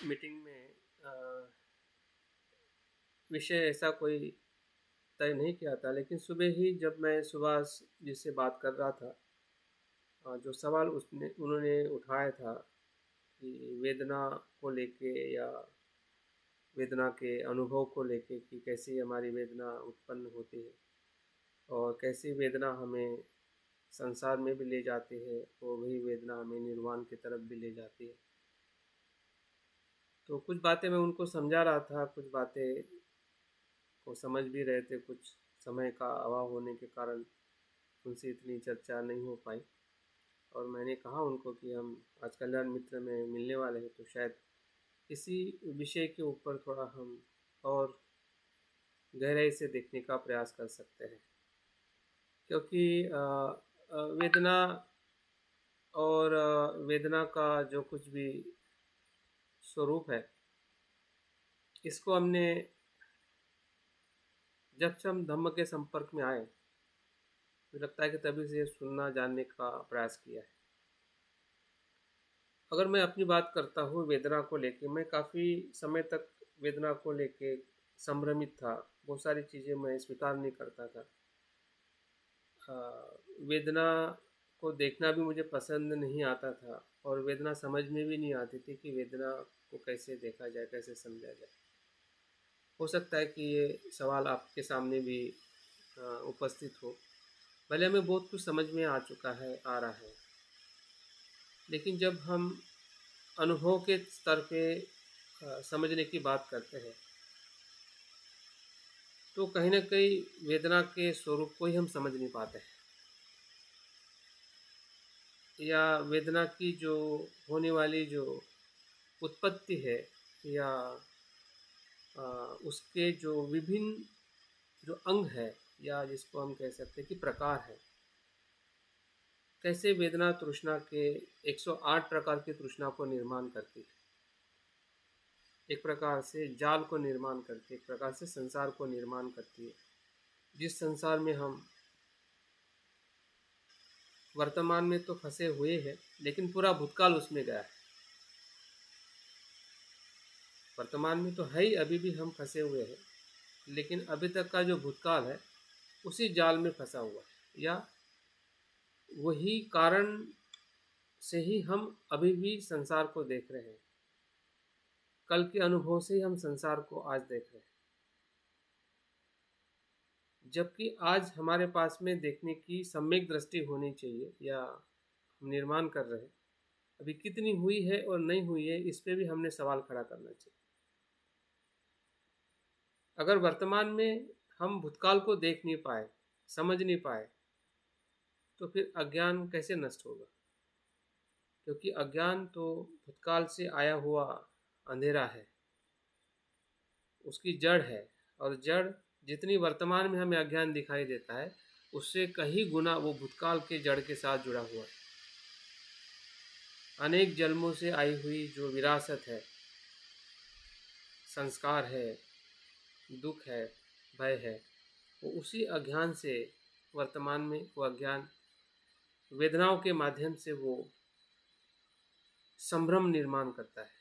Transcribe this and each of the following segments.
Meeting में विषय ऐसा कोई तय नहीं किया था, लेकिन सुबह ही जब मैं सुभाष जी से बात कर रहा था, जो सवाल उसने उन्होंने उठाया था कि वेदना को लेके या वेदना के अनुभव को लेके कि कैसे हमारी वेदना उत्पन्न होती है और कैसी वेदना हमें संसार में भी ले जाती है और वही वेदना हमें निर्वाण की तरफ भी ले जाती है। तो कुछ बातें मैं उनको समझा रहा था, कुछ बातें को समझ भी रहे थे, कुछ समय का अभाव होने के कारण उनसे इतनी चर्चा नहीं हो पाई। और मैंने कहा उनको कि हम आज कल्याण मित्र में मिलने वाले हैं, तो शायद इसी विषय के ऊपर थोड़ा हम और गहराई से देखने का प्रयास कर सकते हैं, क्योंकि वेदना और वेदना का जो कुछ भी स्वरूप है, इसको हमने जब से हम धम्म के संपर्क में आए, मुझे लगता है कि तभी से सुनना जानने का प्रयास किया है। अगर मैं अपनी बात करता हूँ वेदना को लेके, मैं काफ़ी समय तक वेदना को लेके संभ्रमित था। बहुत सारी चीज़ें मैं स्वीकार नहीं करता था। अ, वेदना को देखना भी मुझे पसंद नहीं आता था और वेदना समझ में भी नहीं आती थी कि वेदना को कैसे देखा जाए, कैसे समझा जाए। हो सकता है कि ये सवाल आपके सामने भी उपस्थित हो। भले हमें बहुत कुछ समझ में आ चुका है, आ रहा है, लेकिन जब हम अनुभव के स्तर पे समझने की बात करते हैं, तो कहीं न कहीं वेदना के स्वरूप को ही हम समझ नहीं पाते हैं, या वेदना की जो होने वाली जो उत्पत्ति है, या अ, उसके जो विभिन्न जो अंग है, या जिसको हम कह सकते हैं कि प्रकार है, कैसे वेदना तृष्णा के 108 प्रकार की तृष्णा को निर्माण करती है। एक प्रकार से जाल को निर्माण करती है, एक प्रकार से संसार को निर्माण करती है, जिस संसार में हम वर्तमान में तो फंसे हुए हैं, लेकिन पूरा भूतकाल उसमें गया है। वर्तमान में तो है ही, अभी भी हम फंसे हुए हैं, लेकिन अभी तक का जो भूतकाल है उसी जाल में फंसा हुआ है, या वही कारण से ही हम अभी भी संसार को देख रहे हैं। कल के अनुभव से ही हम संसार को आज देख रहे हैं, जबकि आज हमारे पास में देखने की सम्यक दृष्टि होनी चाहिए, या हम निर्माण कर रहे हैं। अभी कितनी हुई है और नहीं हुई है, इस पे भी हमने सवाल खड़ा करना चाहिए। अगर वर्तमान में हम भूतकाल को देख नहीं पाए, समझ नहीं पाए, तो फिर अज्ञान कैसे नष्ट होगा? क्योंकि अज्ञान तो भूतकाल से आया हुआ अंधेरा है, उसकी जड़ है। और जड़ जितनी वर्तमान में हमें अज्ञान दिखाई देता है, उससे कहीं गुना वो भूतकाल के जड़ के साथ जुड़ा हुआ है। अनेक जन्मों से आई हुई जो विरासत है, संस्कार है, दुख है, भय है, वो उसी अज्ञान से वर्तमान में वो अज्ञान वेदनाओं के माध्यम से वो संभ्रम निर्माण करता है।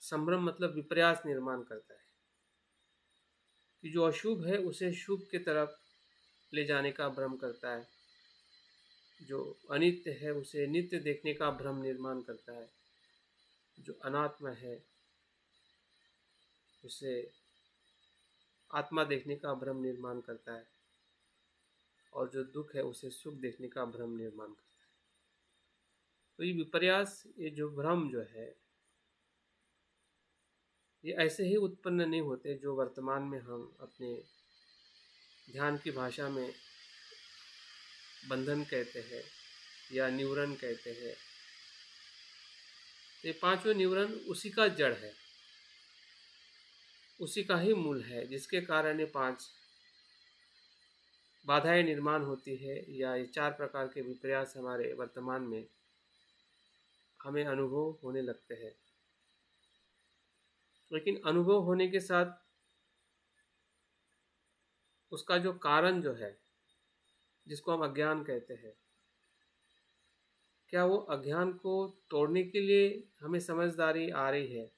संभ्रम मतलब विपर्यास निर्माण करता है, कि जो अशुभ है उसे शुभ की तरफ ले जाने का भ्रम करता है, जो अनित्य है उसे नित्य देखने का भ्रम निर्माण करता है, जो अनात्मा है उसे आत्मा देखने का भ्रम निर्माण करता है, और जो दुख है उसे सुख देखने का भ्रम निर्माण करता है। तो ये विपर्यास, ये जो भ्रम जो है, ये ऐसे ही उत्पन्न नहीं होते जो वर्तमान में हम अपने ध्यान की भाषा में बंधन कहते हैं या न्यूरन कहते हैं। ये पांचों न्यूरन उसी का जड़ है, उसी का ही मूल है, जिसके कारण ये पांच बाधाएं निर्माण होती है, या ये चार प्रकार के विपर्यास हमारे वर्तमान में हमें अनुभव होने लगते हैं। लेकिन अनुभव होने के साथ उसका जो कारण जो है, जिसको हम अज्ञान कहते हैं, क्या वो अज्ञान को तोड़ने के लिए हमें समझदारी आ रही है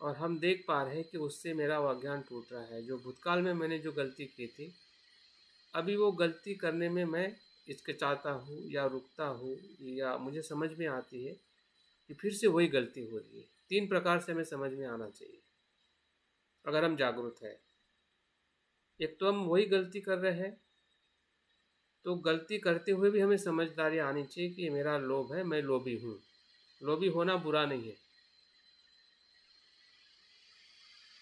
और हम देख पा रहे हैं कि उससे मेरा वो अज्ञान टूट रहा है। जो भूतकाल में मैंने जो गलती की थी, अभी वो गलती करने में मैं हिचकिचाता हूँ या रुकता हूँ, या मुझे समझ में आती है कि फिर से वही गलती हो रही है। 3 प्रकार से हमें समझ में आना चाहिए अगर हम जागरूक हैं। एक तो हम वही गलती कर रहे हैं, तो गलती करते हुए भी हमें समझदारी आनी चाहिए कि ये मेरा लोभ है, मैं लोभी हूँ। लोभी होना बुरा नहीं है,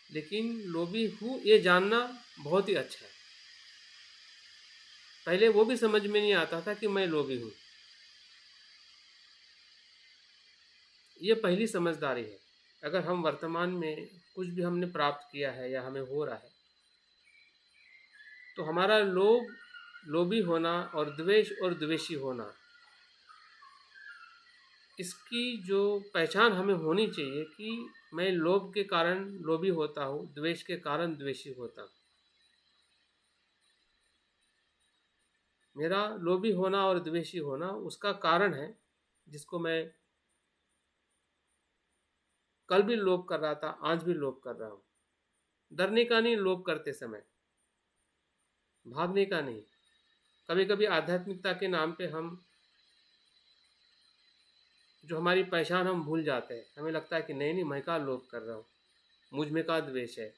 लेकिन लोभी हूँ ये जानना बहुत ही अच्छा है। पहले वो भी समझ में नहीं आता था कि मैं लोभी हूँ। ये पहली समझदारी है। अगर हम वर्तमान में कुछ भी हमने प्राप्त किया है या हमें हो रहा है, तो हमारा लोभी होना और द्वेष और द्वेषी होना, इसकी जो पहचान हमें होनी चाहिए कि मैं लोभ के कारण लोभी होता हूँ, द्वेष के कारण द्वेषी होता हूँ। मेरा लोभी होना और द्वेषी होना उसका कारण है, जिसको मैं कल भी लोभ कर रहा था, आज भी लोभ कर रहा हूँ। डरने का नहीं लोभ करते समय, भागने का नहीं। कभी कभी आध्यात्मिकता के नाम पे हम जो हमारी पहचान हम भूल जाते हैं। हमें लगता है कि नहीं नहीं, मैं का लोभ कर रहा हूँ, मुझ में का द्वेष है।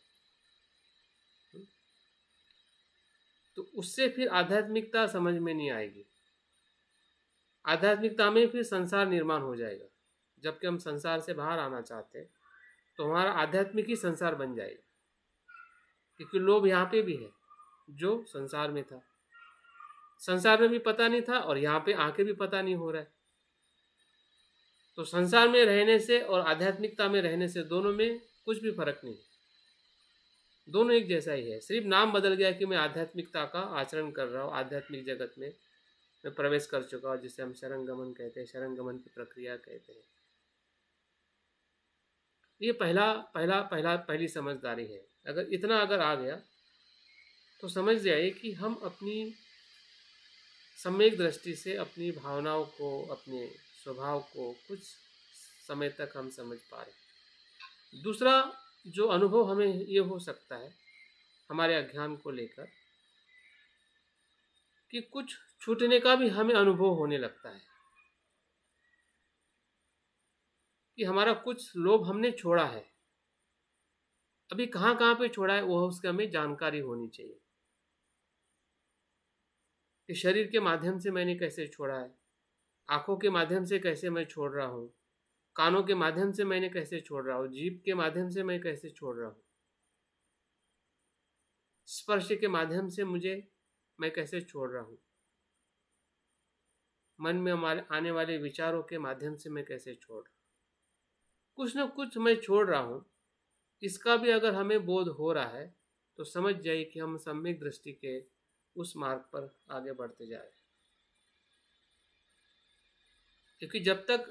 तो उससे फिर आध्यात्मिकता समझ में नहीं आएगी। आध्यात्मिकता में फिर संसार निर्माण हो जाएगा। जबकि हम संसार से बाहर आना चाहते हैं, तो हमारा आध्यात्मिक ही संसार बन जाएगा, क्योंकि लोभ यहाँ पे भी है जो संसार में था। संसार में भी पता नहीं था और यहाँ पे आके भी पता नहीं हो रहा है। तो संसार में रहने से और आध्यात्मिकता में रहने से दोनों में कुछ भी फर्क नहीं है, दोनों एक जैसा ही है। सिर्फ नाम बदल गया कि मैं आध्यात्मिकता का आचरण कर रहा हूँ, आध्यात्मिक जगत में मैं प्रवेश कर चुका हूँ, जिसे हम शरणगमन कहते हैं, शरणगमन की प्रक्रिया कहते हैं। ये पहली समझदारी है। अगर आ गया तो समझ जाइए कि हम अपनी सम्यक दृष्टि से अपनी भावनाओं को, अपने स्वभाव को कुछ समय तक हम समझ पा रहे। दूसरा जो अनुभव हमें ये हो सकता है हमारे अज्ञान को लेकर, कि कुछ छूटने का भी हमें अनुभव होने लगता है, कि हमारा कुछ लोभ हमने छोड़ा है। अभी कहाँ कहाँ पे छोड़ा है वो उसकी हमें जानकारी होनी चाहिए, कि शरीर के माध्यम से मैंने कैसे छोड़ा है, आंखों के माध्यम से कैसे मैं छोड़ रहा हूँ, कानों के माध्यम से मैंने कैसे छोड़ रहा हूँ, जीभ के माध्यम से मैं कैसे छोड़ रहा हूँ, स्पर्श के माध्यम से मैं कैसे छोड़ रहा हूँ, मन में हमारे आने वाले विचारों के माध्यम से मैं कैसे छोड़ रहा हूँ। कुछ ना कुछ मैं छोड़ रहा हूँ। इसका भी अगर हमें बोध हो रहा है तो समझ जाइए कि हम सम्यक दृष्टि के उस मार्ग पर आगे बढ़ते जा रहे हैं। क्योंकि जब तक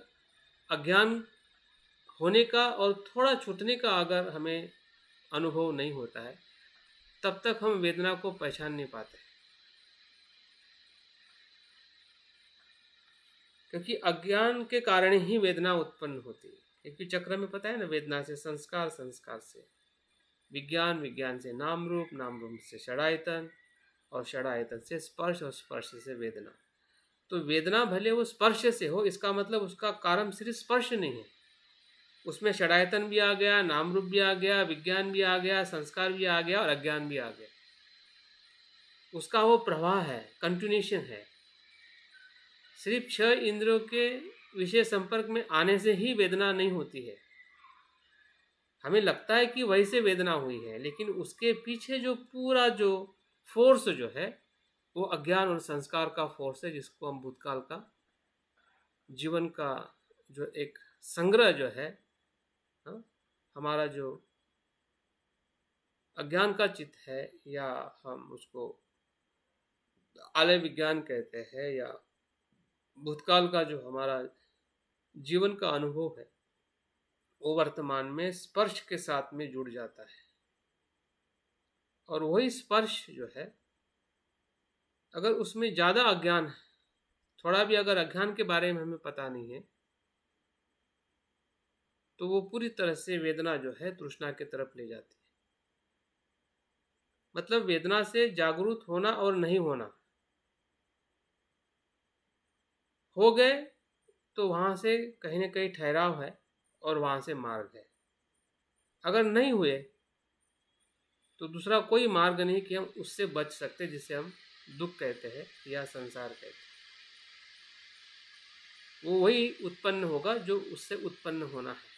अज्ञान होने का और थोड़ा छूटने का अगर हमें अनुभव नहीं होता है, तब तक हम वेदना को पहचान नहीं पाते। क्योंकि अज्ञान के कारण ही वेदना उत्पन्न होती है। क्योंकि चक्र में पता है ना, वेदना से संस्कार, संस्कार से विज्ञान, विज्ञान से नाम रूप, नाम रूप से षडायतन, और षडायतन से स्पर्श, और स्पर्श से वेदना। तो वेदना भले वो स्पर्श से हो, इसका मतलब उसका कारण सिर्फ स्पर्श नहीं है, उसमें षडायतन भी आ गया, नाम रूप भी आ गया, विज्ञान भी आ गया, संस्कार भी आ गया और अज्ञान भी आ गया। उसका वो प्रवाह है, कंटिन्यूशन है। सिर्फ 6 इंद्रियों के विषय संपर्क में आने से ही वेदना नहीं होती है। हमें लगता है कि वही से वेदना हुई है, लेकिन उसके पीछे जो पूरा जो फोर्स जो है वो अज्ञान और संस्कार का फोर्स है, जिसको हम भूतकाल का जीवन का जो एक संग्रह जो है, हाँ, हमारा जो अज्ञान का चित्त है, या हम उसको आलय विज्ञान कहते हैं, या भूतकाल का जो हमारा जीवन का अनुभव है, वो वर्तमान में स्पर्श के साथ में जुड़ जाता है। और वही स्पर्श जो है, अगर उसमें ज़्यादा अज्ञान है थोड़ा भी अगर अज्ञान के बारे में हमें पता नहीं है तो वो पूरी तरह से वेदना जो है तृष्णा की तरफ ले जाती है। मतलब वेदना से जागरूक होना और नहीं होना, हो गए तो वहाँ से कहीं ना कहीं ठहराव है और वहाँ से मार्ग है। अगर नहीं हुए तो दूसरा कोई मार्ग नहीं कि हम उससे बच सकते, जिसे हम दुख कहते हैं या संसार कहते हैं। वो वही उत्पन्न होगा जो उससे उत्पन्न होना है।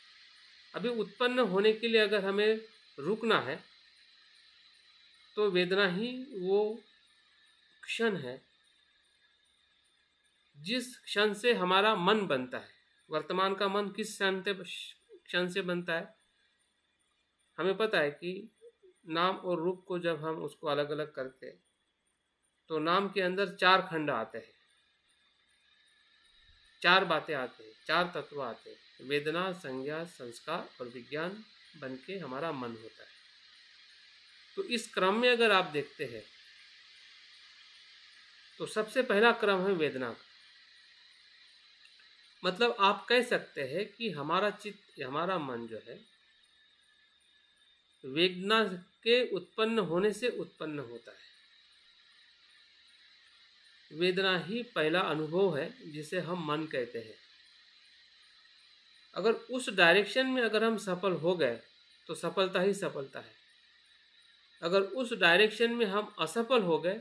अभी उत्पन्न होने के लिए अगर हमें रुकना है तो वेदना ही वो क्षण है जिस क्षण से हमारा मन बनता है। वर्तमान का मन किस क्षण से बनता है? हमें पता है कि नाम और रूप को जब हम उसको अलग अलग करते हैं तो नाम के अंदर 4 खंड आते हैं, 4 बातें आते हैं, 4 तत्व आते हैं। वेदना, संज्ञा, संस्कार और विज्ञान बन के हमारा मन होता है। तो इस क्रम में अगर आप देखते हैं तो सबसे पहला क्रम है वेदना का। मतलब आप कह सकते हैं कि हमारा चित्त, हमारा मन जो है वेदना के उत्पन्न होने से उत्पन्न होता है। वेदना ही पहला अनुभव है जिसे हम मन कहते हैं। अगर उस डायरेक्शन में अगर हम सफल हो गए तो सफलता ही सफलता है। अगर उस डायरेक्शन में हम असफल हो गए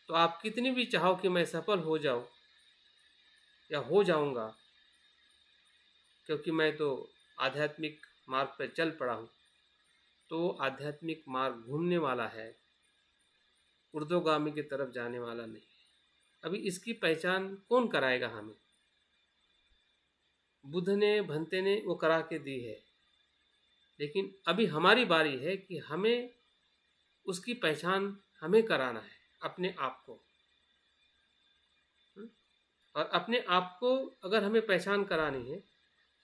तो आप कितनी भी चाहो कि मैं सफल हो जाऊं या हो जाऊंगा, क्योंकि मैं तो आध्यात्मिक मार्ग पर चल पड़ा हूं, तो आध्यात्मिक मार्ग घूमने वाला है, ऊर्ध्वगामी की तरफ जाने वाला नहीं। अभी इसकी पहचान कौन कराएगा हमें? बुद्ध ने, भंते ने वो करा के दी है, लेकिन अभी हमारी बारी है कि हमें उसकी पहचान हमें कराना है अपने आप को। और अपने आप को अगर हमें पहचान करानी है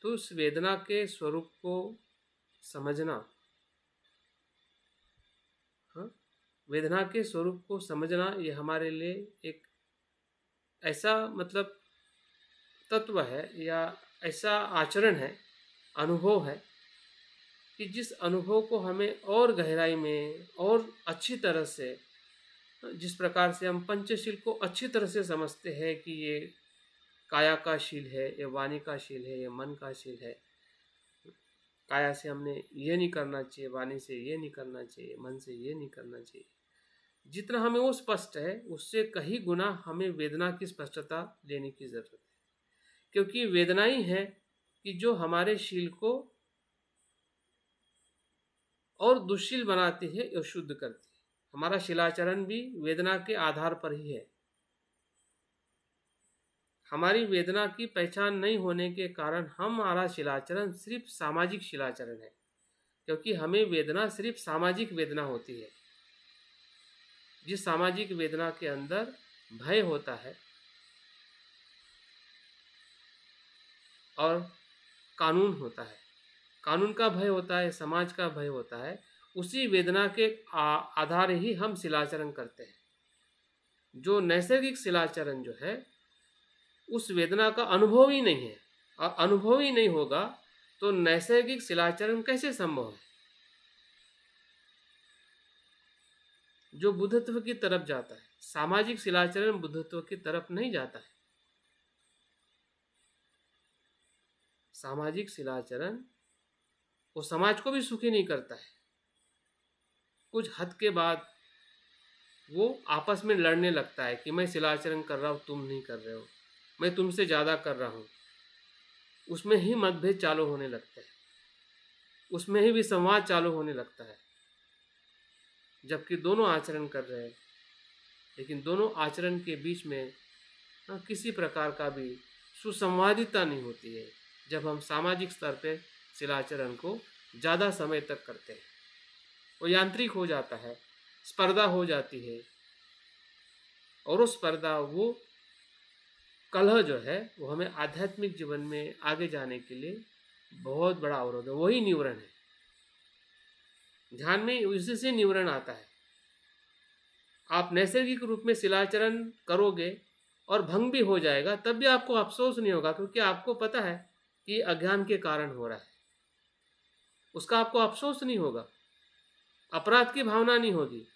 तो उस वेदना के स्वरूप को समझना, हाँ, वेदना के स्वरूप को समझना ये हमारे लिए एक ऐसा मतलब तत्व है या ऐसा आचरण है, अनुभव है कि जिस अनुभव को हमें और गहराई में और अच्छी तरह से, जिस प्रकार से हम पंचशील को अच्छी तरह से समझते हैं कि ये काया का शील है, ये वाणी का शील है, ये मन का शील है। काया से हमने ये नहीं करना चाहिए, वाणी से ये नहीं करना चाहिए, मन से ये नहीं करना चाहिए। जितना हमें वो स्पष्ट है उससे कहीं गुना हमें वेदना की स्पष्टता लेने की जरूरत है, क्योंकि वेदना ही है कि जो हमारे शील को और दुश्शील बनाती है और शुद्ध करती है। हमारा शिलाचरण भी वेदना के आधार पर ही है। हमारी वेदना की पहचान नहीं होने के कारण हमारा शिलाचरण सिर्फ सामाजिक शिलाचरण है, क्योंकि हमें वेदना सिर्फ सामाजिक वेदना होती है। जिस सामाजिक वेदना के अंदर भय होता है और कानून होता है, कानून का भय होता है, समाज का भय होता है, उसी वेदना के आधार ही हम शिलाचरण करते हैं। जो नैसर्गिक शिलाचरण जो है उस वेदना का अनुभव ही नहीं है, और अनुभव ही नहीं होगा तो नैसर्गिक शिलाचरण कैसे संभव है? जो बुद्धत्व की तरफ जाता है, सामाजिक शिलाचरण बुद्धत्व की तरफ नहीं जाता है। सामाजिक शिलाचरण वो समाज को भी सुखी नहीं करता है। कुछ हद के बाद वो आपस में लड़ने लगता है कि मैं शिलाचरण कर रहा हूँ, तुम नहीं कर रहे हो, मैं तुमसे ज़्यादा कर रहा हूँ। उसमें ही मतभेद चालू होने लगता है, उसमें ही भी संवाद चालू होने लगता है, जबकि दोनों आचरण कर रहे हैं, लेकिन दोनों आचरण के बीच में किसी प्रकार का भी सुसंवादिता नहीं होती है। जब हम सामाजिक स्तर पर शिलाचरण को ज़्यादा समय तक करते हैं, वो यांत्रिक हो जाता है, स्पर्धा हो जाती है, और वो स्पर्धा, वो कलह जो है वो हमें आध्यात्मिक जीवन में आगे जाने के लिए बहुत बड़ा अवरोध है। वही निवरण है। ध्यान में उसी से निवरण आता है। आप नैसर्गिक रूप में शिलाचरण करोगे और भंग भी हो जाएगा तब भी आपको अफसोस नहीं होगा, क्योंकि आपको पता है कि अज्ञान के कारण हो रहा है। उसका आपको अफसोस नहीं होगा, अपराध की भावना नहीं होगी।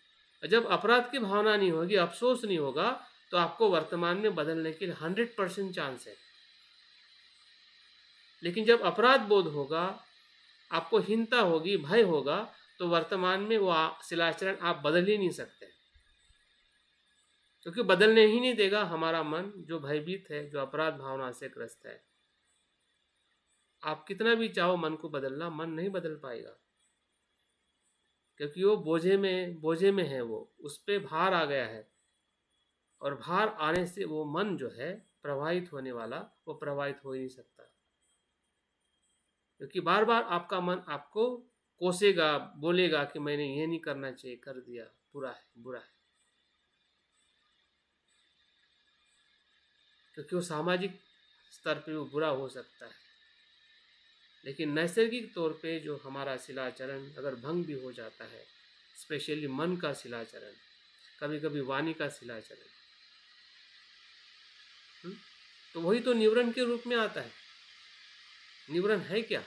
जब अपराध की भावना नहीं होगी, अफसोस नहीं होगा, तो आपको वर्तमान में बदलने के लिए 100% चांस है। लेकिन जब अपराध बोध होगा, आपको हीनता होगी, भय होगा, तो वर्तमान में वो शिलाचरण आप बदल ही नहीं सकते, क्योंकि बदलने ही नहीं देगा हमारा मन, जो भयभीत है, जो अपराध भावना से ग्रस्त है। आप कितना भी चाहो मन को बदलना, मन नहीं बदल पाएगा, क्योंकि वो बोझे में है, वो उस पर भार आ गया है। और भार आने से वो मन जो है प्रवाहित होने वाला, वो प्रवाहित हो ही नहीं सकता, क्योंकि बार बार आपका मन आपको कोसेगा, बोलेगा कि मैंने ये नहीं करना चाहिए, कर दिया, बुरा है, बुरा है, क्योंकि वो सामाजिक स्तर पे वो बुरा हो सकता है। लेकिन नैसर्गिक तौर पे जो हमारा शिलाचरण अगर भंग भी हो जाता है, स्पेशली मन का शिलाचरण, कभी कभी वाणी का शिलाचरण, तो वही तो निवरण के रूप में आता है। निवरण है क्या?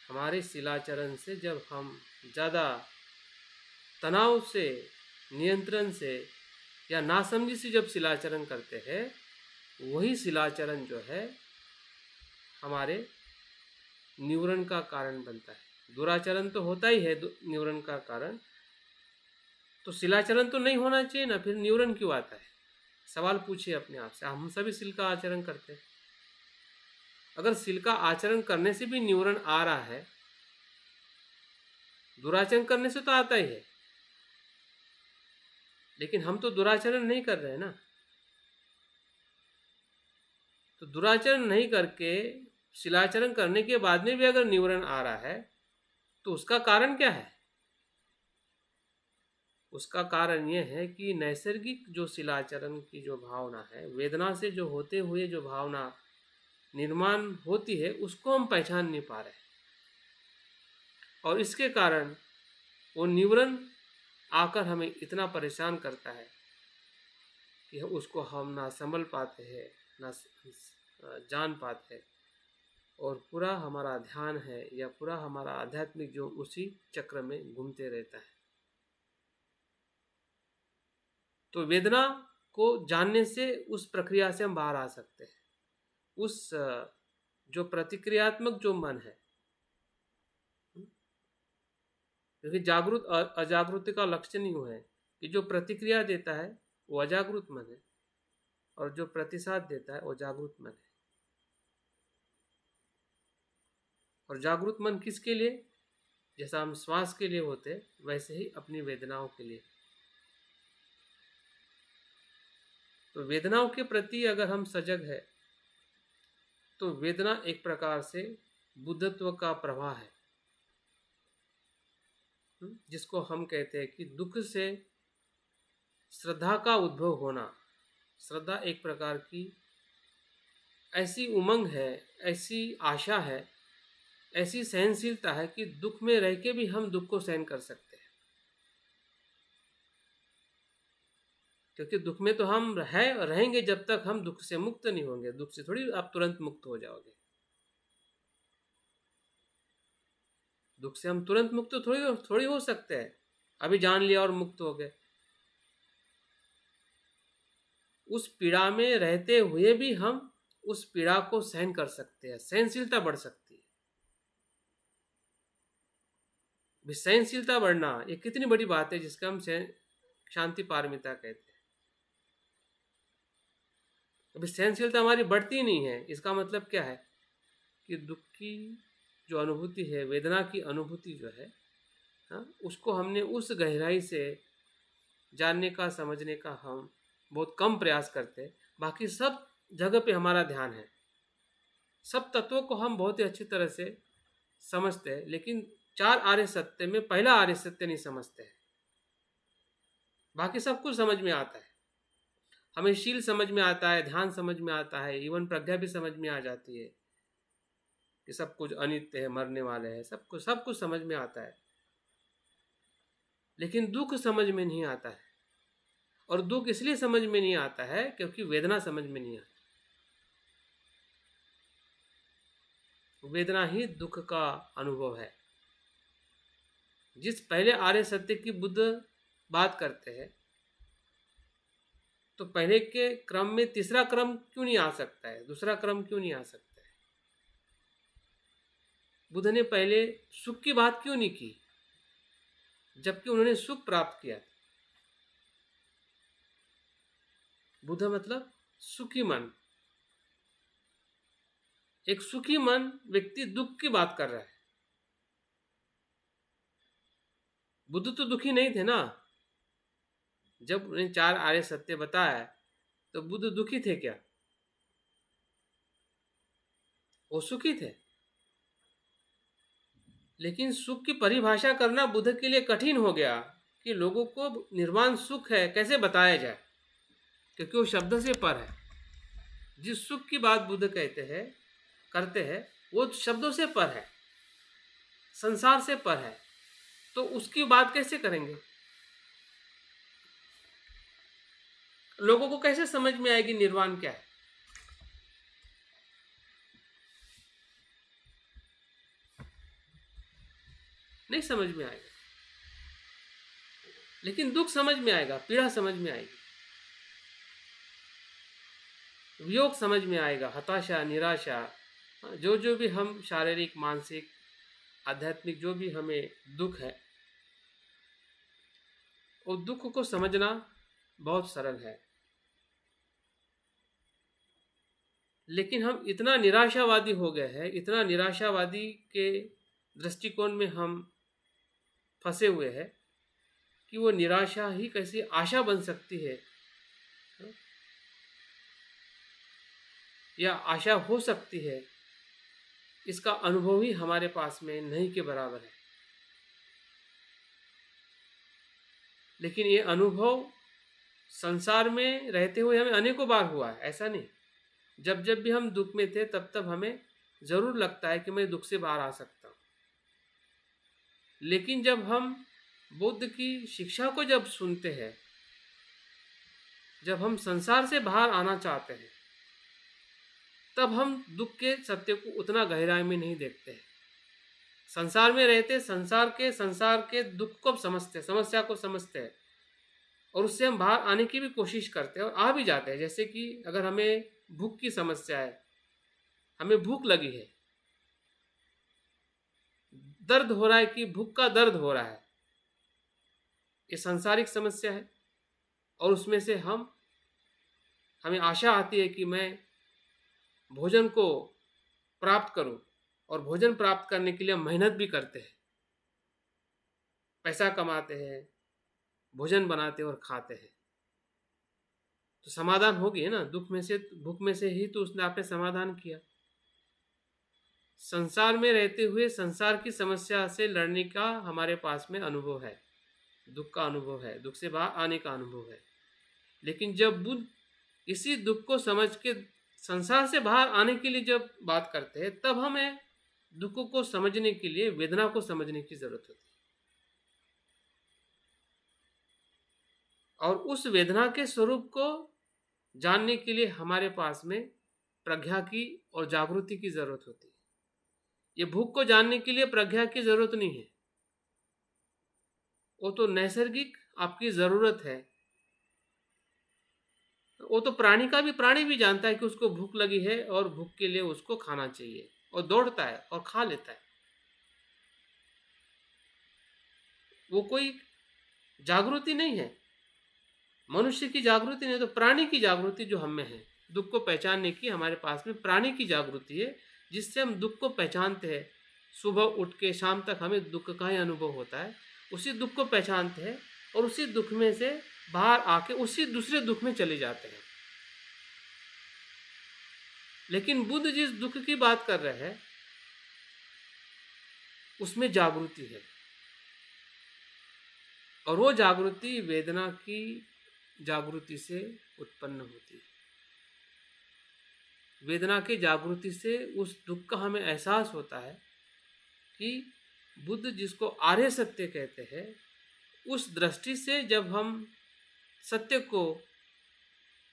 हमारे शिलाचरण से जब हम ज़्यादा तनाव से, नियंत्रण से या नासमझी से जब शिलाचरण करते हैं, वही शिलाचरण जो है हमारे निवरण का कारण बनता है। दुराचरण तो होता ही है निवरण का कारण, तो शिलाचरण तो नहीं होना चाहिए ना, फिर निवरण क्यों आता है? सवाल पूछिए अपने आप से। हम सभी शिल का आचरण करते हैं। अगर शिल का आचरण करने से भी निवरण आ रहा है, दुराचरण करने से तो आता ही है, लेकिन हम तो दुराचरण नहीं कर रहे हैं ना। तो दुराचरण नहीं करके शिलाचरण करने के बाद में भी अगर निवरण आ रहा है, तो उसका कारण क्या है? उसका कारण यह है कि नैसर्गिक जो शिलाचरण की जो भावना है, वेदना से जो होते हुए जो भावना निर्माण होती है, उसको हम पहचान नहीं पा रहे, और इसके कारण वो निवरण आकर हमें इतना परेशान करता है कि उसको हम ना संभल पाते हैं, ना जान पाते हैं, और पूरा हमारा ध्यान है या पूरा हमारा आध्यात्मिक जो उसी चक्र में घूमते रहता है। तो वेदना को जानने से उस प्रक्रिया से हम बाहर आ सकते हैं। उस जो प्रतिक्रियात्मक जो मन है, क्योंकि जागृत अजागृति का लक्षण ही है कि जो प्रतिक्रिया देता है वो अजागृत मन है, और जो प्रतिसाद देता है वो जागृत मन है। और जागृत मन किसके लिए? जैसा हम श्वास के लिए होते, वैसे ही अपनी वेदनाओं के लिए। तो वेदनाओं के प्रति अगर हम सजग है, तो वेदना एक प्रकार से बुद्धत्व का प्रवाह है, जिसको हम कहते हैं कि दुख से श्रद्धा का उद्भव होना। श्रद्धा एक प्रकार की ऐसी उमंग है, ऐसी आशा है, ऐसी सहनशीलता है कि दुख में रह के भी हम दुख को सहन कर सकते हैं, क्योंकि दुख में तो हम रहेंगे जब तक हम दुख से मुक्त नहीं होंगे। दुख से थोड़ी आप तुरंत मुक्त हो जाओगे। दुख से हम तुरंत मुक्त थोड़ी हो सकते हैं। अभी जान लिया और मुक्त हो गए। उस पीड़ा में रहते हुए भी हम उस पीड़ा को सहन कर सकते हैं, सहनशीलता बढ़ सकती है। सहनशीलता बढ़ना ये कितनी बड़ी बात है, जिसका हम शांति पारमिता कहते हैं। अभी सहनशीलता हमारी बढ़ती नहीं है, इसका मतलब क्या है कि दुख की जो अनुभूति है, वेदना की अनुभूति जो है, हाँ, उसको हमने उस गहराई से जानने का, समझने का हम बहुत कम प्रयास करते हैं। बाकी सब जगह पे हमारा ध्यान है, सब तत्वों को हम बहुत ही अच्छी तरह से समझते हैं, लेकिन 4 आर्य सत्य में पहला आर्य सत्य नहीं समझते हैं। बाकी सब कुछ समझ में आता है, हमें शील समझ में आता है, ध्यान समझ में आता है, इवन प्रज्ञा भी समझ में आ जाती है कि सब कुछ अनित्य है, मरने वाले हैं, सब कुछ समझ में आता है, लेकिन दुख समझ में नहीं आता है। और दुख इसलिए समझ में नहीं आता है क्योंकि वेदना समझ में नहीं आती। वेदना ही दुख का अनुभव है। जिस पहले आर्य सत्य की बुद्ध बात करते हैं, तो पहले के क्रम में तीसरा क्रम क्यों नहीं आ सकता है, दूसरा क्रम क्यों नहीं आ सकता है? बुद्ध ने पहले सुख की बात क्यों नहीं की, जबकि उन्होंने सुख प्राप्त किया? बुद्ध मतलब सुखी मन। एक सुखी मन व्यक्ति दुख की बात कर रहा है। बुद्ध तो दुखी नहीं थे ना। जब उन्हें 4 आर्य सत्य बताया तो बुद्ध दुखी थे क्या? वो सुखी थे। लेकिन सुख की परिभाषा करना बुद्ध के लिए कठिन हो गया कि लोगों को निर्वाण सुख है कैसे बताया जाए, क्योंकि वो शब्द से पर है। जिस सुख की बात बुद्ध कहते हैं करते हैं वो शब्दों से पर है, संसार से पर है, तो उसकी बात कैसे करेंगे? लोगों को कैसे समझ में आएगी निर्वाण क्या है? नहीं समझ में आएगा। लेकिन दुख समझ में आएगा, पीड़ा समझ में आएगी, वियोग समझ में आएगा, हताशा, निराशा, जो जो भी हम शारीरिक, मानसिक, आध्यात्मिक जो भी हमें दुख है, वो दुख को समझना बहुत सरल है। लेकिन हम इतना निराशावादी हो गए हैं, इतना निराशावादी के दृष्टिकोण में हम फंसे हुए हैं कि वो निराशा ही कैसी आशा बन सकती है, या आशा हो सकती है, इसका अनुभव ही हमारे पास में नहीं के बराबर है। लेकिन ये अनुभव संसार में रहते हुए हमें अनेकों बार हुआ है, ऐसा नहीं। जब जब भी हम दुख में थे तब तब हमें जरूर लगता है कि मैं दुख से बाहर आ सकता हूँ। लेकिन जब हम बुद्ध की शिक्षा को जब सुनते हैं, जब हम संसार से बाहर आना चाहते हैं, तब हम दुख के सत्य को उतना गहराई में नहीं देखते हैं। संसार में रहते संसार के दुख को समझते, समस्या को समझते हैं, और उससे हम बाहर आने की भी कोशिश करते हैं और आ भी जाते हैं। जैसे कि अगर हमें भूख की समस्या है, हमें भूख लगी है, दर्द हो रहा है कि भूख का दर्द हो रहा है, ये सांसारिक समस्या है। और उसमें से हमें आशा आती है कि मैं भोजन को प्राप्त करूं, और भोजन प्राप्त करने के लिए हम मेहनत भी करते हैं, पैसा कमाते हैं, भोजन बनाते हैं और खाते हैं। तो समाधान होगी है ना, दुख में से, भूख में से ही तो उसने आपने समाधान किया। संसार में रहते हुए संसार की समस्या से लड़ने का हमारे पास में अनुभव है, दुख का अनुभव है, दुख से बाहर आने का अनुभव है। लेकिन जब बुद्ध इसी दुख को समझ के संसार से बाहर आने के लिए जब बात करते हैं, तब हमें दुख को समझने के लिए वेदना को समझने की जरूरत होती है। और उस वेदना के स्वरूप को जानने के लिए हमारे पास में प्रज्ञा की और जागृति की जरूरत होती है। ये भूख को जानने के लिए प्रज्ञा की जरूरत नहीं है, वो तो नैसर्गिक आपकी जरूरत है। वो तो प्राणी भी जानता है कि उसको भूख लगी है और भूख के लिए उसको खाना चाहिए, और दौड़ता है और खा लेता है। वो कोई जागृति नहीं है, मनुष्य की जागृति नहीं, तो प्राणी की जागृति जो हम में है, दुख को पहचानने की हमारे पास में प्राणी की जागृति है, जिससे हम दुख को पहचानते हैं। सुबह उठ के शाम तक हमें दुख का ही अनुभव होता है, उसी दुख को पहचानते हैं और उसी दुख में से बाहर आके उसी दूसरे दुख में चले जाते हैं। लेकिन बुद्ध जिस दुख की बात कर रहे हैं उसमें जागृति है, और वो जागृति वेदना की जागृति से उत्पन्न होती है। वेदना की जागृति से उस दुख का हमें एहसास होता है कि बुद्ध जिसको आर्य सत्य कहते हैं, उस दृष्टि से जब हम सत्य को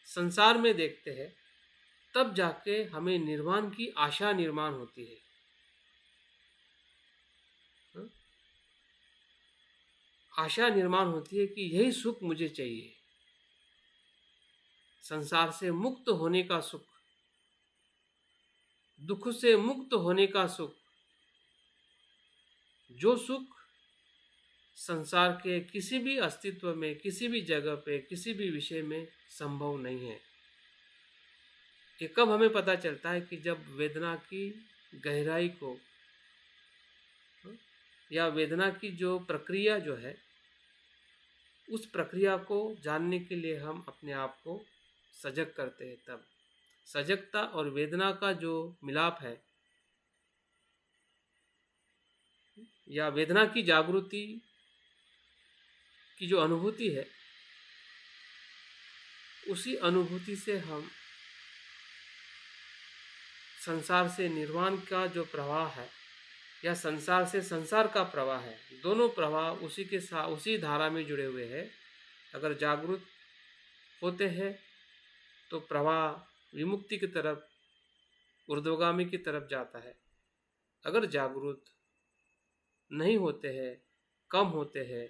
संसार में देखते हैं, तब जाके हमें निर्वाण की आशा निर्माण होती है। हाँ? आशा निर्माण होती है कि यही सुख मुझे चाहिए, संसार से मुक्त होने का सुख, दुख से मुक्त होने का सुख, जो सुख संसार के किसी भी अस्तित्व में, किसी भी जगह पे, किसी भी विषय में संभव नहीं है। ये कब हमें पता चलता है कि जब वेदना की गहराई को या वेदना की जो प्रक्रिया जो है, उस प्रक्रिया को जानने के लिए हम अपने आप को सजग करते हैं। तब सजगता और वेदना का जो मिलाप है, या वेदना की जागृति की जो अनुभूति है, उसी अनुभूति से हम संसार से निर्वाण का जो प्रवाह है, या संसार से संसार का प्रवाह है, दोनों प्रवाह उसी के साथ, उसी धारा में जुड़े हुए हैं। अगर जागरूक होते हैं तो प्रवाह विमुक्ति की तरफ, ऊर्ध्वगामी की तरफ जाता है। अगर जागरूक नहीं होते हैं, कम होते हैं,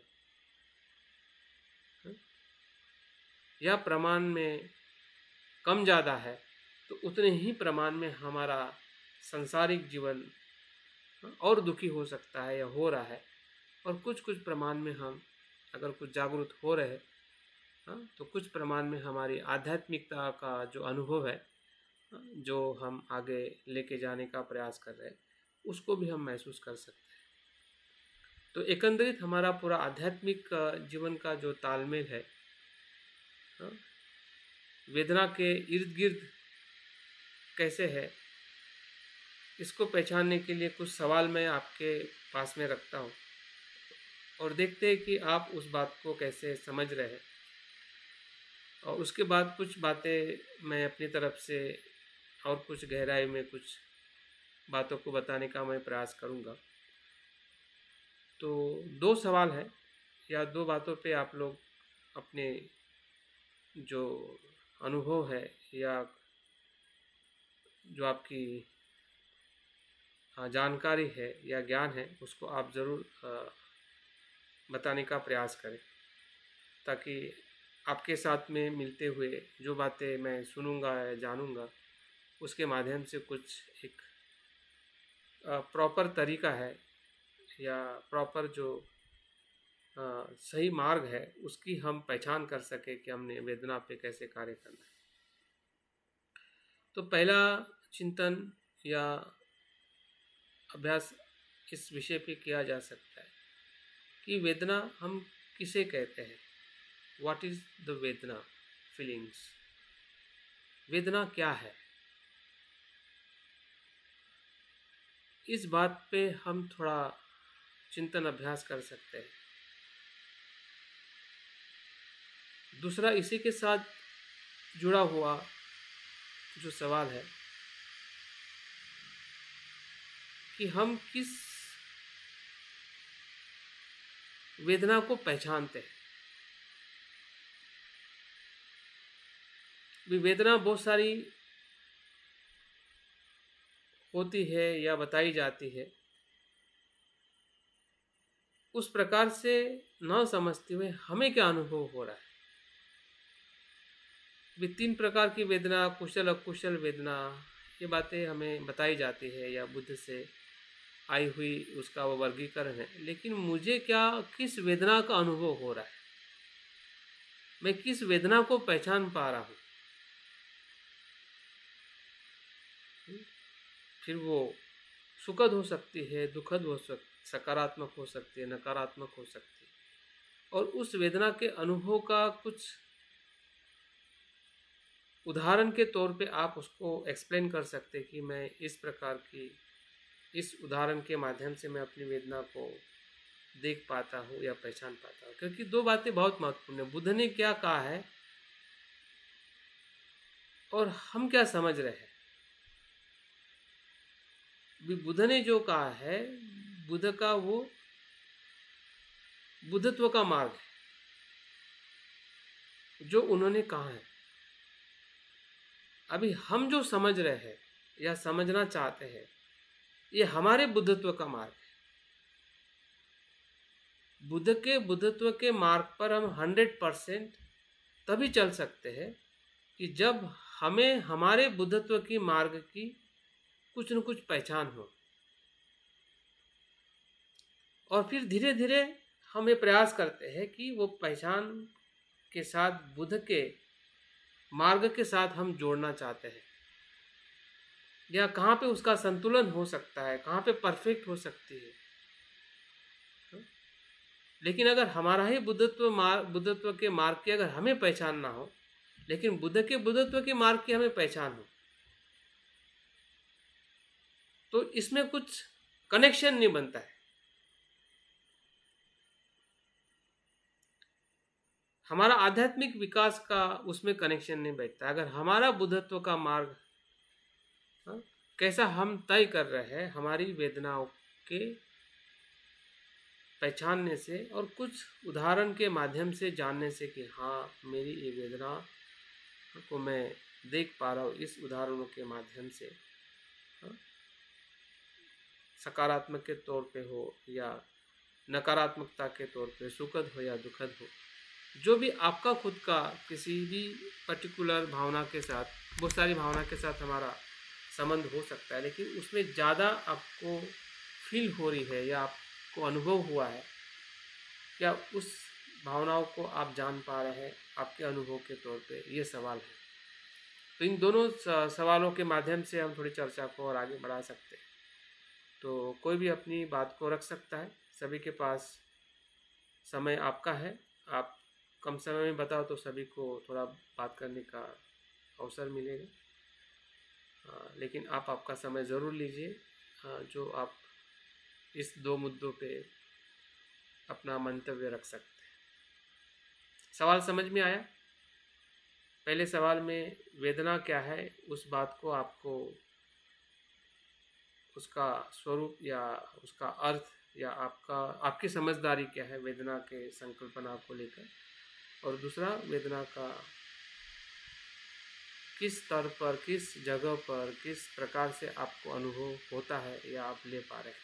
या प्रमाण में कम ज़्यादा है, तो उतने ही प्रमाण में हमारा सांसारिक जीवन और दुखी हो सकता है या हो रहा है। और कुछ कुछ प्रमाण में हम अगर कुछ जागरूक हो रहे हैं, तो कुछ प्रमाण में हमारी आध्यात्मिकता का जो अनुभव है, जो हम आगे लेके जाने का प्रयास कर रहे हैं, उसको भी हम महसूस कर सकते हैं। तो एकंदरित हमारा पूरा आध्यात्मिक जीवन का जो तालमेल है, वेदना के इर्द गिर्द कैसे है, इसको पहचानने के लिए कुछ सवाल मैं आपके पास में रखता हूँ, और देखते हैं कि आप उस बात को कैसे समझ रहे हैं। और उसके बाद कुछ बातें मैं अपनी तरफ से और कुछ गहराई में कुछ बातों को बताने का मैं प्रयास करूँगा। तो 2 सवाल है या 2 बातों पे आप लोग अपने जो अनुभव है या जो आपकी जानकारी है या ज्ञान है, उसको आप ज़रूर बताने का प्रयास करें, ताकि आपके साथ में मिलते हुए जो बातें मैं सुनूंगा या जानूंगा, उसके माध्यम से कुछ एक प्रॉपर तरीका है या प्रॉपर जो सही मार्ग है, उसकी हम पहचान कर सके कि हमने वेदना पे कैसे कार्य करना है। तो पहला चिंतन या अभ्यास इस विषय पे किया जा सकता है कि वेदना हम किसे कहते हैं। व्हाट इज द वेदना फीलिंग्स, वेदना क्या है, इस बात पे हम थोड़ा चिंतन अभ्यास कर सकते हैं। दूसरा, इसी के साथ जुड़ा हुआ जो सवाल है कि हम किस वेदना को पहचानते हैं। वेदना बहुत सारी होती है या बताई जाती है, उस प्रकार से न समझते हुए हमें क्या अनुभव हो रहा है। 3 प्रकार की वेदना, कुशल अकुशल वेदना, ये बातें हमें बताई जाती है या बुद्ध से आई हुई उसका वो वर्गीकरण है। लेकिन मुझे क्या, किस वेदना का अनुभव हो रहा है, मैं किस वेदना को पहचान पा रहा हूँ। फिर वो सुखद हो सकती है, दुखद हो सकती, सकारात्मक हो सकती है, नकारात्मक हो सकती है। और उस वेदना के अनुभव का कुछ उदाहरण के तौर पे आप उसको एक्सप्लेन कर सकते हैं कि मैं इस प्रकार की, इस उदाहरण के माध्यम से मैं अपनी वेदना को देख पाता हूँ या पहचान पाता हूँ। क्योंकि 2 बातें बहुत महत्वपूर्ण है, बुद्ध ने क्या कहा है और हम क्या समझ रहे हैं। बुद्ध ने जो कहा है, बुद्ध का वो बुद्धत्व का मार्ग है। जो उन्होंने कहा है। अभी हम जो समझ रहे हैं या समझना चाहते हैं, ये हमारे बुद्धत्व का मार्ग है। बुद्धत्व के मार्ग पर हम 100% तभी चल सकते हैं कि जब हमें हमारे बुद्धत्व की मार्ग की कुछ न कुछ पहचान हो, और फिर धीरे धीरे हम ये प्रयास करते हैं कि वो पहचान के साथ बुद्ध के मार्ग के साथ हम जोड़ना चाहते हैं, या कहाँ पे उसका संतुलन हो सकता है, कहाँ पे परफेक्ट हो सकती है। लेकिन अगर हमारा ही बुद्धत्व के मार्ग की अगर हमें पहचान ना हो, लेकिन बुद्धत्व के मार्ग की हमें पहचान हो, तो इसमें कुछ कनेक्शन नहीं बनता है। हमारा आध्यात्मिक विकास का उसमें कनेक्शन नहीं बैठता। अगर हमारा बुद्धत्व का मार्ग कैसा हम तय कर रहे हैं हमारी वेदनाओं के पहचानने से और कुछ उदाहरण के माध्यम से जानने से कि हाँ, मेरी ये वेदना को मैं देख पा रहा हूँ इस उदाहरणों के माध्यम से, सकारात्मक के तौर पे हो या नकारात्मकता के तौर पे, सुखद हो या दुखद हो, जो भी आपका खुद का किसी भी पर्टिकुलर भावना के साथ, बहुत सारी भावना के साथ हमारा संबंध हो सकता है, लेकिन उसमें ज़्यादा आपको फील हो रही है या आपको अनुभव हुआ है, क्या उस भावनाओं को आप जान पा रहे हैं आपके अनुभव के तौर पे, ये सवाल है। तो इन दोनों सवालों के माध्यम से हम थोड़ी चर्चा को और आगे बढ़ा सकते हैं। तो कोई भी अपनी बात को रख सकता है, सभी के पास समय आपका है। आप कम समय में बताओ तो सभी को थोड़ा बात करने का अवसर मिलेगा। लेकिन आप आपका समय ज़रूर लीजिए, जो आप इस दो मुद्दों पे अपना मंतव्य रख सकते हैं। सवाल समझ में आया? पहले सवाल में वेदना क्या है, उस बात को आपको उसका स्वरूप या उसका अर्थ या आपकी समझदारी क्या है वेदना के संकल्पना को लेकर, और दूसरा वेदना का किस स्तर पर, किस जगह पर, किस प्रकार से आपको अनुभव होता है या आप ले पा रहे हैं।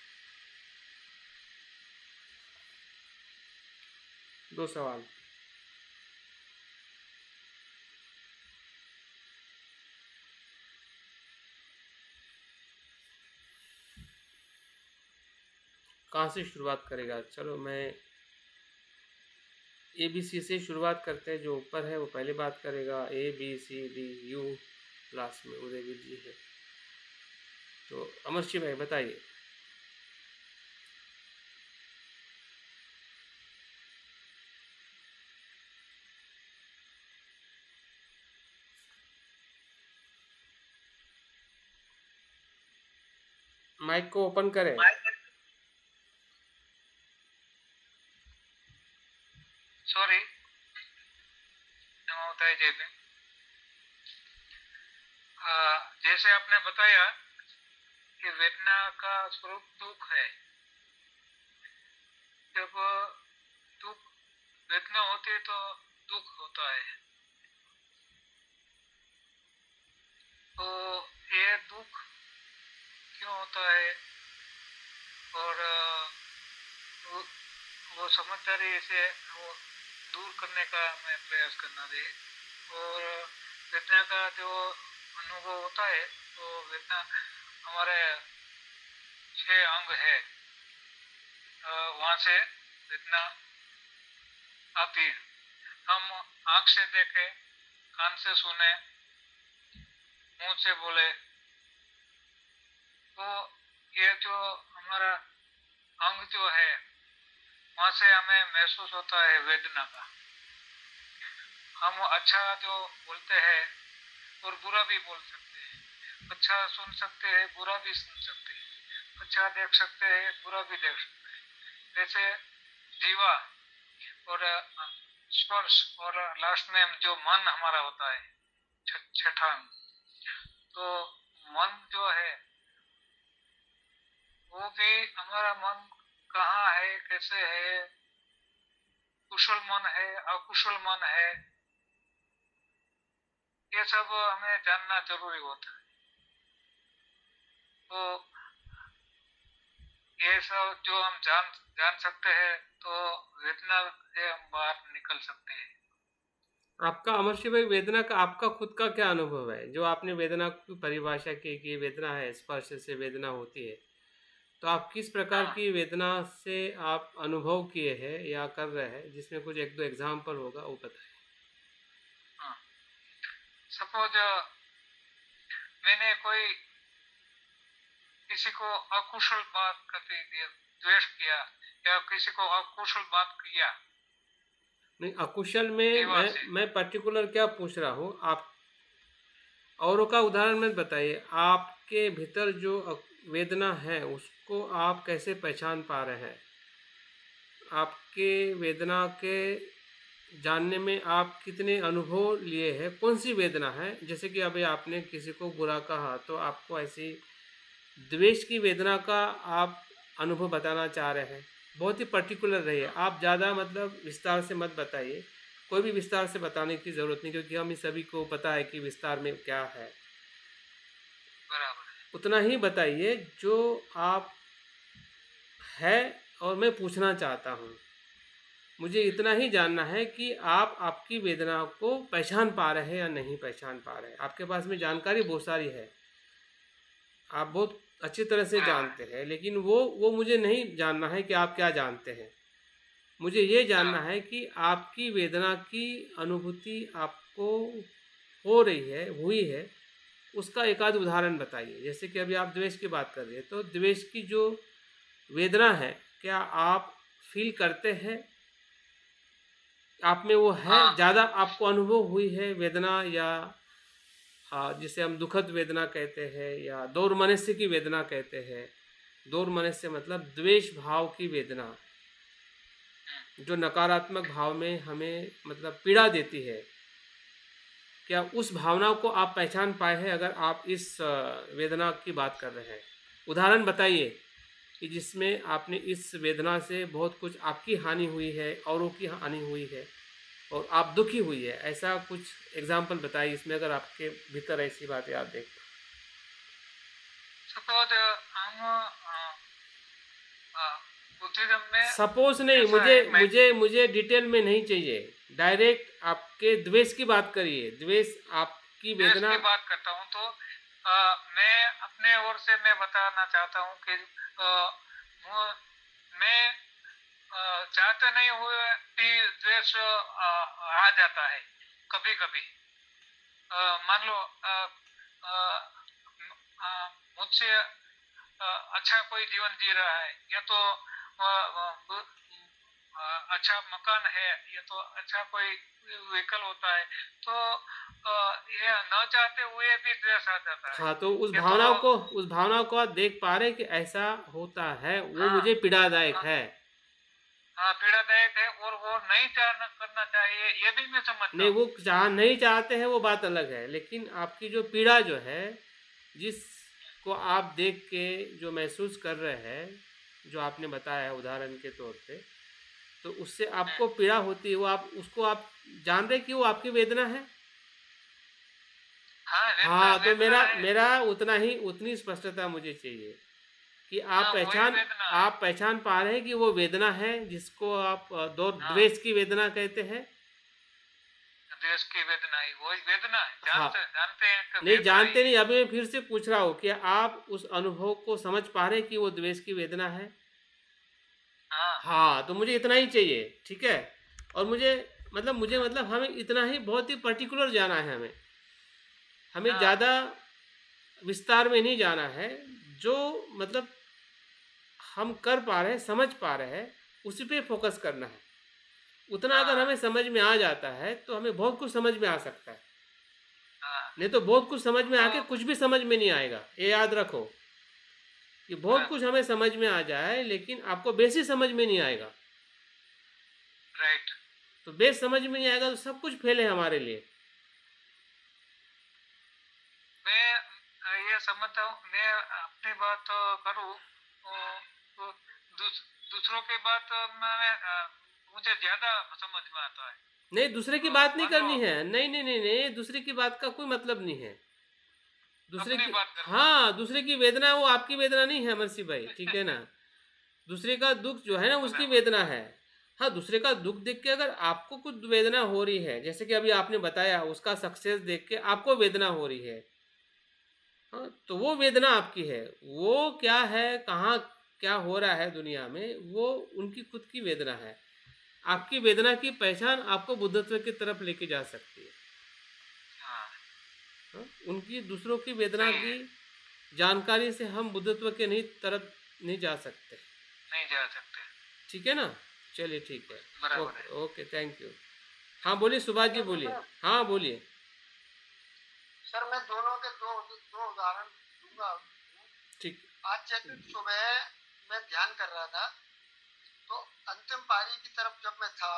दो सवाल। कहाँ से शुरुआत करेगा? चलो मैं ABC से शुरुआत करते हैं। जो ऊपर है वो पहले बात करेगा, ABCDU लास्ट में उदयवीर जी है। तो अमरशी भाई बताइए। माइक को ओपन करें। सॉरी, नमोताय जय में। जैसे आपने बताया कि वेदना का स्वरूप दुख है। जब दुख वेदना होती है तो दुख होता है, तो ये दुख क्यों होता है और वो समझदारी से वो दूर करने का मैं प्रयास करना दे। और वेदना का जो अनुभव होता है, तो वेदना हमारे 6 अंग है, वहाँ से वेदना आती है। हम आँख से देखे, कान से सुने, मुंह से बोले, तो ये जो हमारा अंग जो है, वहाँ से हमें महसूस होता है वेदना का। हम अच्छा जो बोलते हैं और बुरा भी बोल सकते हैं, अच्छा सुन सकते हैं, बुरा भी सुन सकते हैं, अच्छा देख सकते हैं, बुरा भी देख सकते हैं। जैसे जीवा और स्पर्श और लास्ट में जो मन हमारा होता है, छठा, तो मन जो है वो भी हमारा मन कहाँ है, कैसे है, कुशल मन है, अकुशल मन है, ये सब हमें जानना जरूरी होता है। तो ये सब जो हम जान जान सकते हैं तो वेदना से हम बाहर निकल सकते हैं। आपका अमरशी भाई, वेदना का आपका खुद का क्या अनुभव है? जो आपने वेदना की परिभाषा की कि ये वेदना है, स्पर्श से वेदना होती है, तो आप किस प्रकार हाँ की वेदना से आप अनुभव किए हैं या कर रहे हैं, जिसमें कुछ एक दो एग्जाम्पल होगा वो बताएं। हाँ। सपोज मैंने कोई किसी को अकुशल बात कर दिया, द्वेष किया, या किसी को अकुशल बात किया नहीं, अकुशल में दीवार से। मैं पर्टिकुलर क्या पूछ रहा हूँ, आप औरों का उदाहरण मत बताइए। आपके भीतर जो वेदना है उसको आप कैसे पहचान पा रहे हैं? आपके वेदना के जानने में आप कितने अनुभव लिए हैं? कौन सी वेदना है? जैसे कि अभी आपने किसी को बुरा कहा तो आपको ऐसी द्वेष की वेदना का आप अनुभव बताना चाह रहे हैं। बहुत ही पर्टिकुलर रहिए, हाँ, आप ज़्यादा मतलब विस्तार से मत बताइए। कोई भी विस्तार से बताने की ज़रूरत नहीं, क्योंकि हम सभी को पता है कि विस्तार में क्या है। बराबर है। उतना ही बताइए जो आप है। और मैं पूछना चाहता हूँ, मुझे इतना ही जानना है कि आप आपकी वेदना को पहचान पा रहे हैं या नहीं पहचान पा रहे हैं। आपके पास में जानकारी बहुत सारी है, आप बहुत अच्छी तरह से बराबर है। जानते हैं, लेकिन वो मुझे नहीं जानना है कि आप क्या जानते हैं। मुझे ये हाँ जानना है कि आपकी वेदना की अनुभूति आपको हो रही है, हुई है, उसका एक आध उदाहरण बताइए। जैसे कि अभी आप द्वेष की बात कर रहे हैं, तो द्वेष की जो वेदना है, क्या आप फील करते हैं? आप में वो है, हाँ ज़्यादा आपको अनुभव हुई है वेदना, या जिसे हम दुखद वेदना कहते हैं या दौर्मनस्य की वेदना कहते हैं। दौर्मनस्य मतलब द्वेष भाव की वेदना, जो नकारात्मक भाव में हमें मतलब पीड़ा देती है। क्या उस भावना को आप पहचान पाए हैं, अगर आप इस वेदना की बात कर रहे हैं? उदाहरण बताइए कि जिसमें आपने इस वेदना से बहुत कुछ आपकी हानि हुई है, औरों की हानि हुई है और आप दुखी हुई है। ऐसा कुछ एग्जाम्पल बताइए इसमें, अगर आपके भीतर ऐसी बातें आप देख। सपोज हम बुद्धिज्म में सपोज नहीं, ऐसा मुझे है। मैं मुझे मुझे डिटेल में नहीं चाहिए। डायरेक्ट आपके द्वेष की बात करिए, द्वेष आपकी देश वेदना। की बात करता हूँ तो मैं अपने ओर से मैं बताना चाहता हूँ कि मैं चाहते नहीं हुए भी द्वेष आ जाता है कभी कभी। मान लो मुझसे अच्छा कोई जीवन जी रहा है, या तो अच्छा मकान है, या तो अच्छा कोई व्हीकल होता है, तो ये न चाहते हुए भी द्वेष आ जाता है। हाँ, तो ये तो उस भावना को आप देख पा रहे हैं कि ऐसा होता है, वो हाँ मुझे पीड़ादायक हाँ है। हाँ, पीड़ादायक है और वो नहीं चाहना करना चाहिए, ये भी मैं समझता नहीं, हूँ। वो चाह नहीं चाहते हैं वो बात अलग है, लेकिन आपकी जो पीड़ा जो है, जिसको आप देख के जो महसूस कर रहे हैं, जो आपने बताया है उदाहरण के तौर पे, तो उससे हम्म, आपको पीड़ा होती है, वो आप उसको आप जान रहे कि वो आपकी वेदना है। हाँ, वेदना हाँ, तो वेदना मेरा है। मेरा उतनी स्पष्टता मुझे चाहिए कि हाँ, वही वेदना है। आप पहचान पा रहे हैं कि वो वेदना है, जिसको आप दो हाँ, द्वेष की वेदना कहते हैं। देश की वेदना ही वही वेदना है, हाँ, जानते जानते हैं कि नहीं वेदना ही जानते है। नहीं, अभी मैं फिर से पूछ रहा हूँ कि आप उस अनुभव को समझ पा रहे हैं कि वो द्वेष की वेदना है। हाँ हाँ, तो मुझे इतना ही चाहिए, ठीक है। और मुझे मतलब हमें इतना ही, बहुत ही पर्टिकुलर जाना है हमें। हमें हाँ ज़्यादा विस्तार में नहीं जाना है। जो मतलब हम कर पा रहे हैं, समझ पा रहे हैं, उसी पे फोकस करना है। उतना अगर हाँ हमें समझ में आ जाता है तो हमें बहुत कुछ समझ में आ सकता है। हाँ। नहीं तो बहुत कुछ समझ में तो आके कुछ भी समझ में नहीं आएगा, ये याद रखो। कि बहुत बराबर। कुछ हमें समझ में आ जाए, लेकिन आपको बेसिक समझ में नहीं आएगा। राइट। तो बेस समझ में नहीं आएगा तो सब कुछ फेल है हमारे लिए। मैं ये समझता हूँ, मैं अपनी बात करूँ तो दूसरों की बात मैं मुझे ज्यादा समझ में आता है। नहीं, दूसरे की तो बात नहीं मानो करनी है, नहीं नहीं नहीं नहीं, दूसरे की बात का कोई मतलब नहीं है। दूसरे अपनी की, बात करनी है। हाँ, दूसरे की वेदना वो आपकी वेदना नहीं है अमरसी भाई, ठीक है ना। दूसरे का दुख जो है ना उसकी बराबर। वेदना है। हाँ, दूसरे का दुख देख के अगर आपको कुछ वेदना हो रही है, जैसे कि अभी आपने बताया उसका सक्सेस देख के आपको वेदना हो रही है, हाँ, तो वो वेदना आपकी है। वो क्या है, कहाँ क्या हो रहा है दुनिया में, वो उनकी खुद की वेदना है। आपकी वेदना की पहचान आपको बुद्धत्व की तरफ लेके जा सकती है। हाँ, हाँ? उनकी दूसरों की वेदना सही की है। जानकारी से हम बुद्धत्व के नहीं तरफ नहीं जा सकते। नहीं जा सकते। ठीक है ना। चलिए ठीक है। बराबर है। Okay okay, thank you. हाँ बोलिए सुभाष जी, सर बोलिए। मैं हाँ बोलिए। सर मैं दोनों के दो दो उदाहरण दूंगा। ठीक। आज जैसे सुबह मैं ध्यान कर रहा था, तो अंतिम पारी की तरफ जब मैं था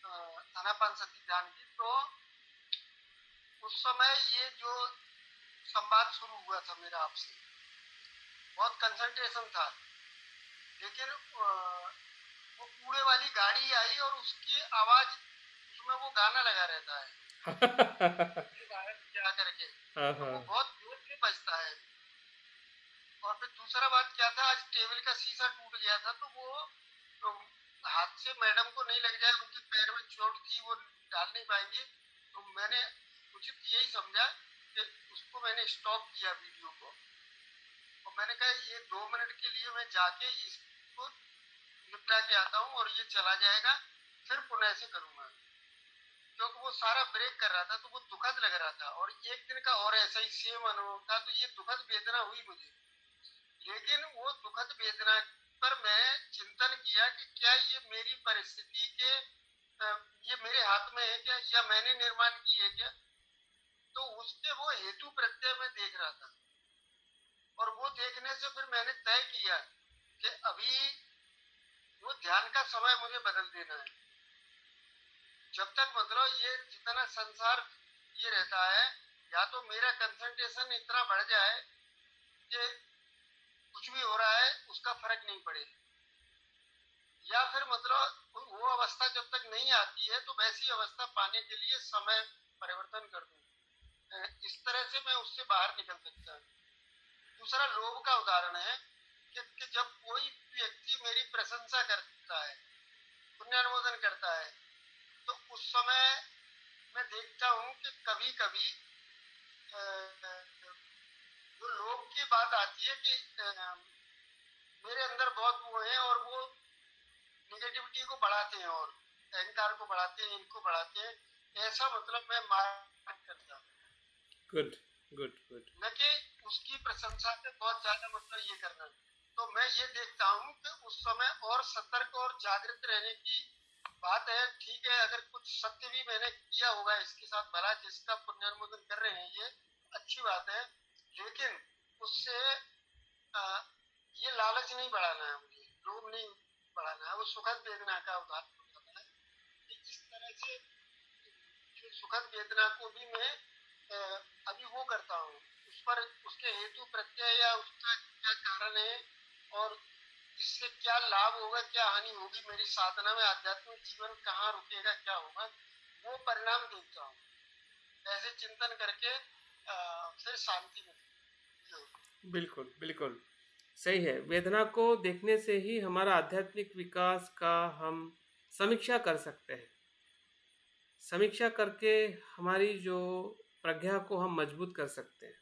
आनापानसति ध्यान की, तो उस समय ये जो संवाद शुरू हुआ था मेरा आपसे, बहुत कंसंट्रेशन था। लेकिन वो कूड़े वाली गाड़ी आई और उसकी आवाज, उसमें वो गाना लगा रहता है जा करके, हाँ तो हाँ। वो बहुत जोर से बजता है। और फिर दूसरा बात क्या था, आज टेबल का शीशा टूट गया था, तो वो तो हाथ से मैडम को नहीं लग जाए, उनके पैर में चोट थी, वो डाल नहीं पाएंगे। तो मैंने उचित यही समझा कि उसको मैंने स्टॉप किया वीडियो को, और मैंने कहा ये 2 मिनट के लिए मैं जाके इसको निपटा के आता हूँ और ये चला जाएगा, फिर पुनः से करूंगा। क्योंकि वो सारा ब्रेक कर रहा था, तो वो दुखद लग रहा था, और एक दिन का और ऐसा ही सेम अनुभव था, तो ये दुखद वेदना हुई मुझे। लेकिन वो दुखद वेदना पर मैं चिंतन किया कि क्या ये मेरी परिस्थिति के ये मेरे हाथ में है क्या, या मैंने निर्माण की है क्या। तो उसके वो हेतु प्रत्यय में देख रहा था, और वो देखने से फिर मैंने तय किया कि अभी वो ध्यान का समय मुझे बदल देना है। जब तक मतलब ये जितना संसार ये रहता है, या तो मेरा कंसंट्रेशन इतना बढ़ जाए कि कुछ भी हो रहा है उसका फर्क नहीं पड़े, या फिर मतलब वो अवस्था जब तक नहीं आती है, तो वैसी अवस्था पाने के लिए समय परिवर्तन कर दूं। इस तरह से मैं उससे बाहर निकल सकता हूँ। दूसरा लोभ का उदाहरण है कि जब कोई व्यक्ति मेरी प्रशंसा करता है, पुण्यानुमोदन करता है, तो उस समय मैं देखता हूँ कि कभी कभी जो लोभ की बात आती है कि मेरे अंदर बहुत वो है, और वो निगेटिविटी को बढ़ाते हैं, और अहंकार को बढ़ाते हैं, इनको बढ़ाते हैं। ऐसा मतलब मैं मार्क करता हूँ, गुड गुड गुड। न कि उसकी प्रशंसा से बहुत ज्यादा मतलब ये करना। तो मैं ये देखता हूँ कि उस समय और सतर्क और जागृत रहने की बात है। ठीक है, अगर कुछ सत्य भी मैंने किया होगा इसके साथ भला, जिसका पुण्यानुमोदन कर रहे हैं, ये अच्छी बात है। लेकिन उससे ये लालच नहीं बढ़ाना है, मुझे लोभ नहीं बढ़ाना है। वो सुखद वेदना का उदाहरण बताना है कि इस तरह से जो सुखद वेदना को भी मैं अभी वो करता हूँ, उस पर उसके हेतु प्रत्यय या उसका क्या कारण है, और इससे क्या लाभ होगा, क्या हानि होगी मेरी साधना में, आध्यात्मिक जीवन कहाँ रुकेगा, क्या होगा, वो परिणाम देखता हूँ। ऐसे चिंतन करके फिर शांति मिलती है। बिल्कुल बिल्कुल सही है। वेदना को देखने से ही हमारा आध्यात्मिक विकास का हम समीक्षा कर सकते हैं। समीक्षा करके हमारी जो प्रज्ञा को हम मजबूत कर सकते हैं।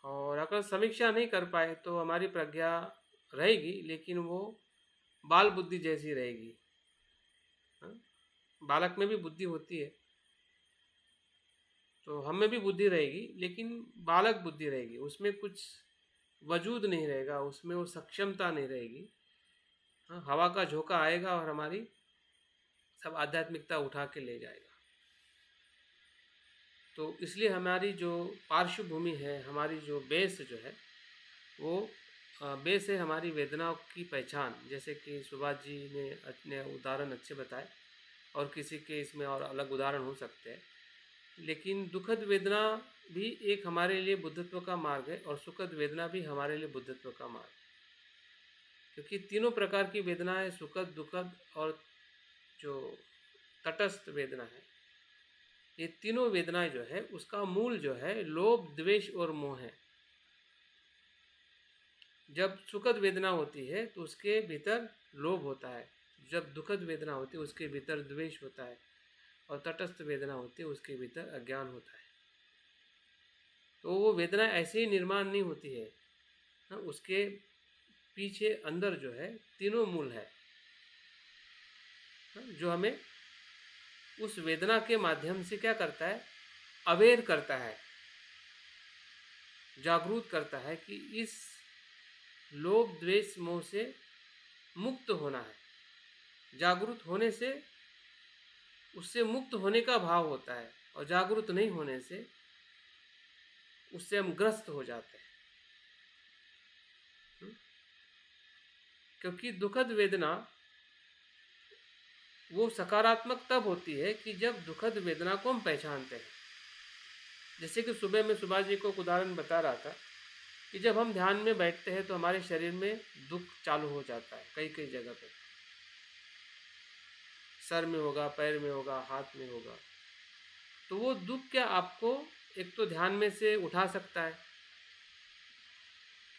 और अगर समीक्षा नहीं कर पाए तो हमारी प्रज्ञा रहेगी, लेकिन वो बाल बुद्धि जैसी रहेगी। हाँ? बालक में भी बुद्धि होती है, तो हम में भी बुद्धि रहेगी, लेकिन बालक बुद्धि रहेगी, उसमें कुछ वजूद नहीं रहेगा, उसमें वो सक्षमता नहीं रहेगी। हाँ, हवा का झोंका आएगा और हमारी सब आध्यात्मिकता उठा के ले जाएगा। तो इसलिए हमारी जो पार्श्वभूमि है, हमारी जो बेस जो है, वो बेस है हमारी वेदनाओं की पहचान। जैसे कि सुभाष जी ने अपने उदाहरण अच्छे बताए, और किसी के इसमें और अलग उदाहरण हो सकते हैं। लेकिन दुखद वेदना भी एक हमारे लिए बुद्धत्व का मार्ग है, और सुखद वेदना भी हमारे लिए बुद्धत्व का मार्ग है। क्योंकि तीनों प्रकार की वेदनाएं, सुखद, दुखद और जो तटस्थ वेदना है, ये तीनों वेदनाएं जो है उसका मूल जो है लोभ, द्वेष और मोह है। जब सुखद वेदना होती है तो उसके भीतर लोभ होता है, जब दुखद वेदना होती है उसके भीतर द्वेष होता है, और तटस्थ वेदना होती है उसके भीतर अज्ञान होता है। तो वो वेदना ऐसे ही निर्माण नहीं होती है, हाँ, उसके पीछे अंदर जो है तीनों मूल है, हाँ, जो हमें उस वेदना के माध्यम से क्या करता है, अवेयर करता है, जागरूक करता है कि इस लोभ, द्वेष, मोह से मुक्त होना है। जागरूक होने से उससे मुक्त होने का भाव होता है, और जागरूक नहीं होने से उससे हम ग्रस्त हो जाते हैं। क्योंकि दुखद वेदना वो सकारात्मक तब होती है कि जब दुखद वेदना को हम पहचानते हैं। जैसे कि सुबह मैं सुभाष जी को एक उदाहरण बता रहा था कि जब हम ध्यान में बैठते हैं तो हमारे शरीर में दुख चालू हो जाता है, कई कई जगह पे, सर में होगा, पैर में होगा, हाथ में होगा। तो वो दुख क्या आपको एक तो ध्यान में से उठा सकता है,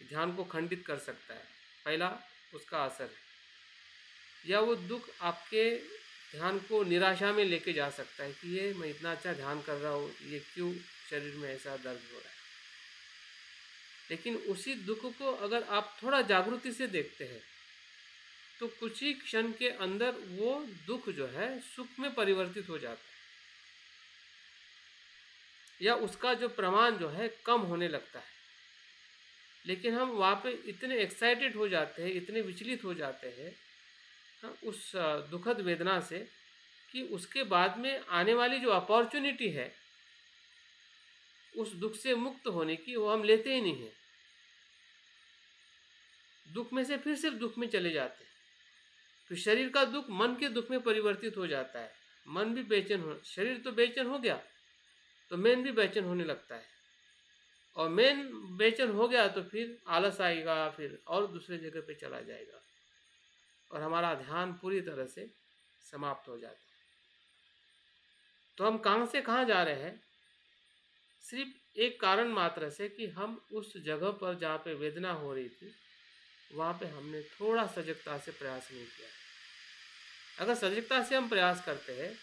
ध्यान को खंडित कर सकता है, पहला उसका असर है, या वो दुख आपके ध्यान को निराशा में लेके जा सकता है कि ये मैं इतना अच्छा ध्यान कर रहा हूँ, ये क्यों शरीर में ऐसा दर्द हो रहा है। लेकिन उसी दुख को अगर आप थोड़ा जागृति से देखते हैं तो कुछ ही क्षण के अंदर वो दुख जो है सुख में परिवर्तित हो जाता है, या उसका जो प्रमाण जो है कम होने लगता है। लेकिन हम वहाँ पे इतने एक्साइटेड हो जाते हैं, इतने विचलित हो जाते हैं, हाँ, उस दुखद वेदना से, कि उसके बाद में आने वाली जो अपॉर्चुनिटी है उस दुख से मुक्त होने की, वो हम लेते ही नहीं हैं। दुख में से फिर सिर्फ दुख में चले जाते हैं। तो शरीर का दुख मन के दुख में परिवर्तित हो जाता है, मन भी बेचैन हो, शरीर तो बेचैन हो गया तो मन भी बेचैन होने लगता है, और मन बेचैन हो गया तो फिर आलस आएगा, फिर और दूसरे जगह पे चला जाएगा, और हमारा ध्यान पूरी तरह से समाप्त हो जाता है। तो हम कहाँ से कहाँ जा रहे हैं, सिर्फ एक कारण मात्र से कि हम उस जगह पर जहाँ पे वेदना हो रही थी वहाँ पे हमने थोड़ा सजगता से प्रयास नहीं किया। अगर सजगता से हम प्रयास करते हैं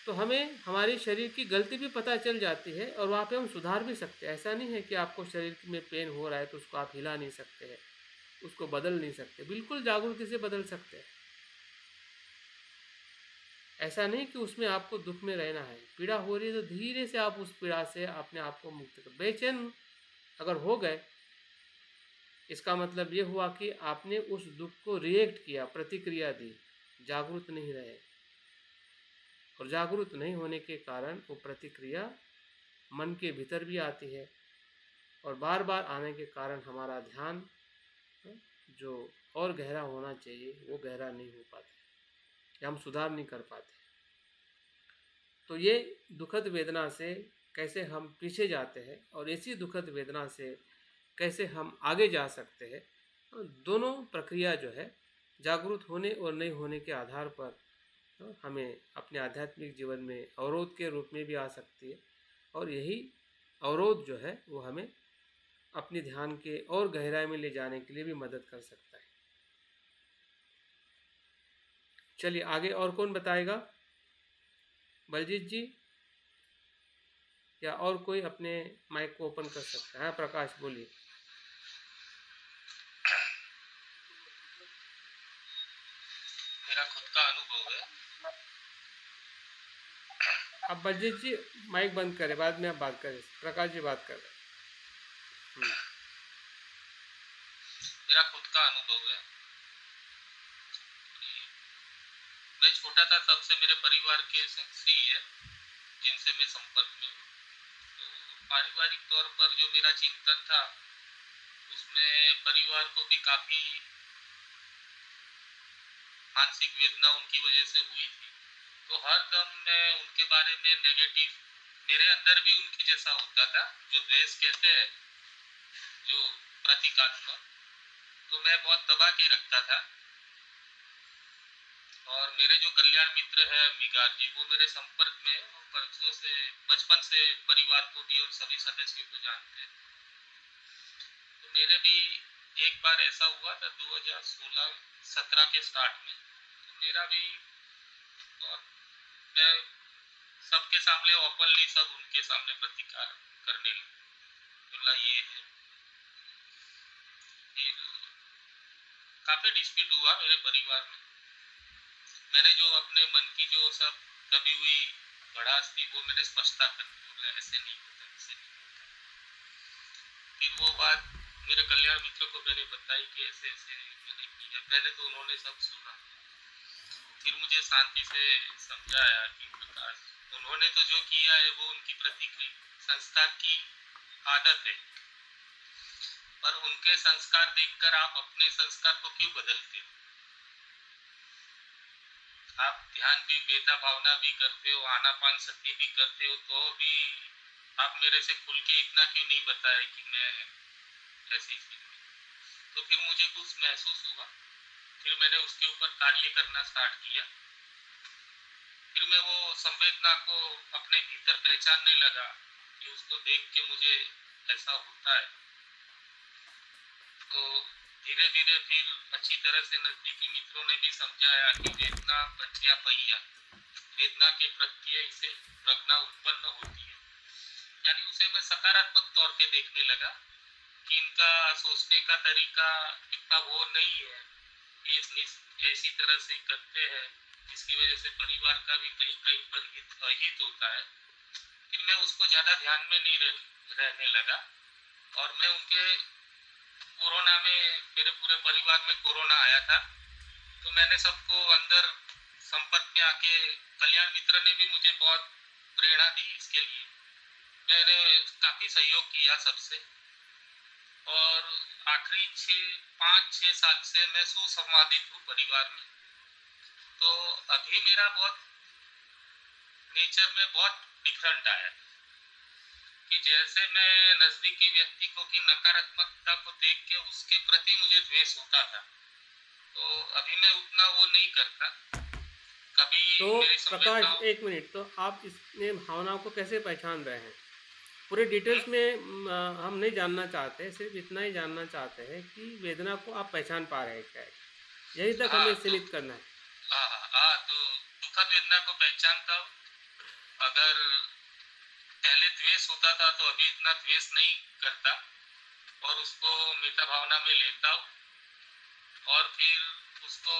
तो हमें हमारी शरीर की गलती भी पता चल जाती है, और वहाँ पे हम सुधार भी सकते हैं। ऐसा नहीं है कि आपको शरीर में पेन हो रहा है तो उसको आप हिला नहीं सकते हैं, उसको बदल नहीं सकते, बिल्कुल जागरूकता से बदल सकते हैं। ऐसा नहीं कि उसमें आपको दुख में रहना है। पीड़ा हो रही है तो धीरे से आप उस पीड़ा से अपने आप को मुक्त कर, बेचैन अगर हो गए, इसका मतलब ये हुआ कि आपने उस दुख को रिएक्ट किया, प्रतिक्रिया दी, जागरूक नहीं रहे, और जागरूक नहीं होने के कारण वो प्रतिक्रिया मन के भीतर भी आती है, और बार बार आने के कारण हमारा ध्यान जो और गहरा होना चाहिए वो गहरा नहीं हो पाता, या हम सुधार नहीं कर पाते। तो ये दुखद वेदना से कैसे हम पीछे जाते हैं और इसी दुखद वेदना से कैसे हम आगे जा सकते हैं, दोनों प्रक्रिया जो है जागरूक होने और नहीं होने के आधार पर हमें अपने आध्यात्मिक जीवन में अवरोध के रूप में भी आ सकती है, और यही अवरोध जो है वो हमें अपने ध्यान के और गहराई में ले जाने के लिए भी मदद कर सकता है। चलिए आगे और कौन बताएगा, बलजीत जी या और कोई अपने माइक को ओपन कर सकता है। हाँ प्रकाश बोलिए। मेरा खुद का अनुभव है। अब बलजीत जी माइक बंद करें, बाद में आप बात करें, प्रकाश जी बात कर रहे हैं। मेरा खुद का अनुभव है कि मैं छोटा था तब से मेरे परिवार के सदस्य ही है जिनसे मैं संपर्क में हूँ। तो पारिवारिक तौर पर जो मेरा चिंतन था उसमें परिवार को भी काफी मानसिक वेदना उनकी वजह से हुई थी। तो हर दम मैं उनके बारे में नेगेटिव, मेरे अंदर भी उनके जैसा होता था, जो द्वेष कहते हैं, जो प्रतीकात्मक, तो मैं बहुत दबा के रखता था। और मेरे जो कल्याण मित्र है मिगार जी, वो मेरे संपर्क में है, वो बरसों से, बचपन से परिवार को भी और सभी सदस्यों को जानते हैं। तो मेरे भी एक बार ऐसा हुआ था 2016-17 के स्टार्ट में, तो मेरा भी, और मैं सबके सामने ओपनली सब उनके सामने प्रतिकार करने लगा, बोला ये है। फिर काफी डिस्प्यूट हुआ मेरे परिवार में। मैंने जो अपने मन की जो सब दबी हुई भड़ास थी वो मैंने स्पष्टता कर दी, बोला ऐसे नहीं होता, ऐसे नहीं होता। फिर वो बात मेरे कल्याण मित्र को मैंने बताई कि ऐसे ऐसे मैंने किया। पहले तो उन्होंने सब सुना, फिर मुझे शांति से समझाया कि प्रकाश, उन्होंने तो जो किया है वो उनकी प्रतिक्रिया संस्कार की आदत है, पर उनके संस्कार देखकर आप अपने संस्कार को क्यों बदलते हो? आप ध्यान भी, बेता भावना भी करते हो, आनापान सती भी करते हो, तो भी आप मेरे से खुल के इतना क्यों नहीं बताया कि मैं ऐसी चीज। तो फिर मुझे कुछ महसूस हुआ, फिर मैंने उसके ऊपर कार्य करना स्टार्ट किया। फिर मैं वो संवेदना को अपने भीतर पहचानने लगा कि उसको देख के मुझे ऐसा होता है। तो धीरे धीरे फिर अच्छी तरह से नजदीकी मित्रों ने भी समझाया कि वेदना प्रज्ञा पहिया, वेदना के प्रत्यय से प्रज्ञा उत्पन्न होती है। यानी उसे मैं सकारात्मक तौर पे देखने लगा कि इनका सोचने का तरीका इतना वो नहीं है, ये ऐसी तरह से करते हैं जिसकी वजह से परिवार का भी कहीं कहीं पर अहित होता है। फिर मैं उसको ज्यादा ध्यान में नहीं रहने लगा, और मैं उनके, कोरोना में मेरे पूरे परिवार में कोरोना आया था, तो मैंने सबको अंदर संपर्क में आके, कल्याण मित्र ने भी मुझे बहुत प्रेरणा दी इसके लिए, मैंने काफी सहयोग किया सबसे। और आखिरी 5-6 साल से मैं सुसंवादित हूँ परिवार में। तो अभी मेरा बहुत नेचर में बहुत डिफरेंट आया कि जैसे मैं नजदीकी व्यक्ति को की नकारात्मकता को देख के उसके प्रति मुझे द्वेष होता था, तो अभी मैं उतना वो नहीं करता। कभी तो मेरी प्रकाश संवेदनाओं, एक मिनट, तो आप इसमें भावनाओं को कैसे पहचान रहे हैं? पूरे डिटेल्स में हम नहीं जानना चाहते, सिर्फ इतना ही जानना चाहते हैं कि वेदना को आप पहचान पा रहे हैं क्या, यही तक हाँ हमें तो सीमित करना है। तो दुखद वेदना को पहचानता हूँ। अगर पहले द्वेष होता था तो अभी इतना द्वेष नहीं करता, और उसको मेटा भावना में लेता हूँ, और फिर उसको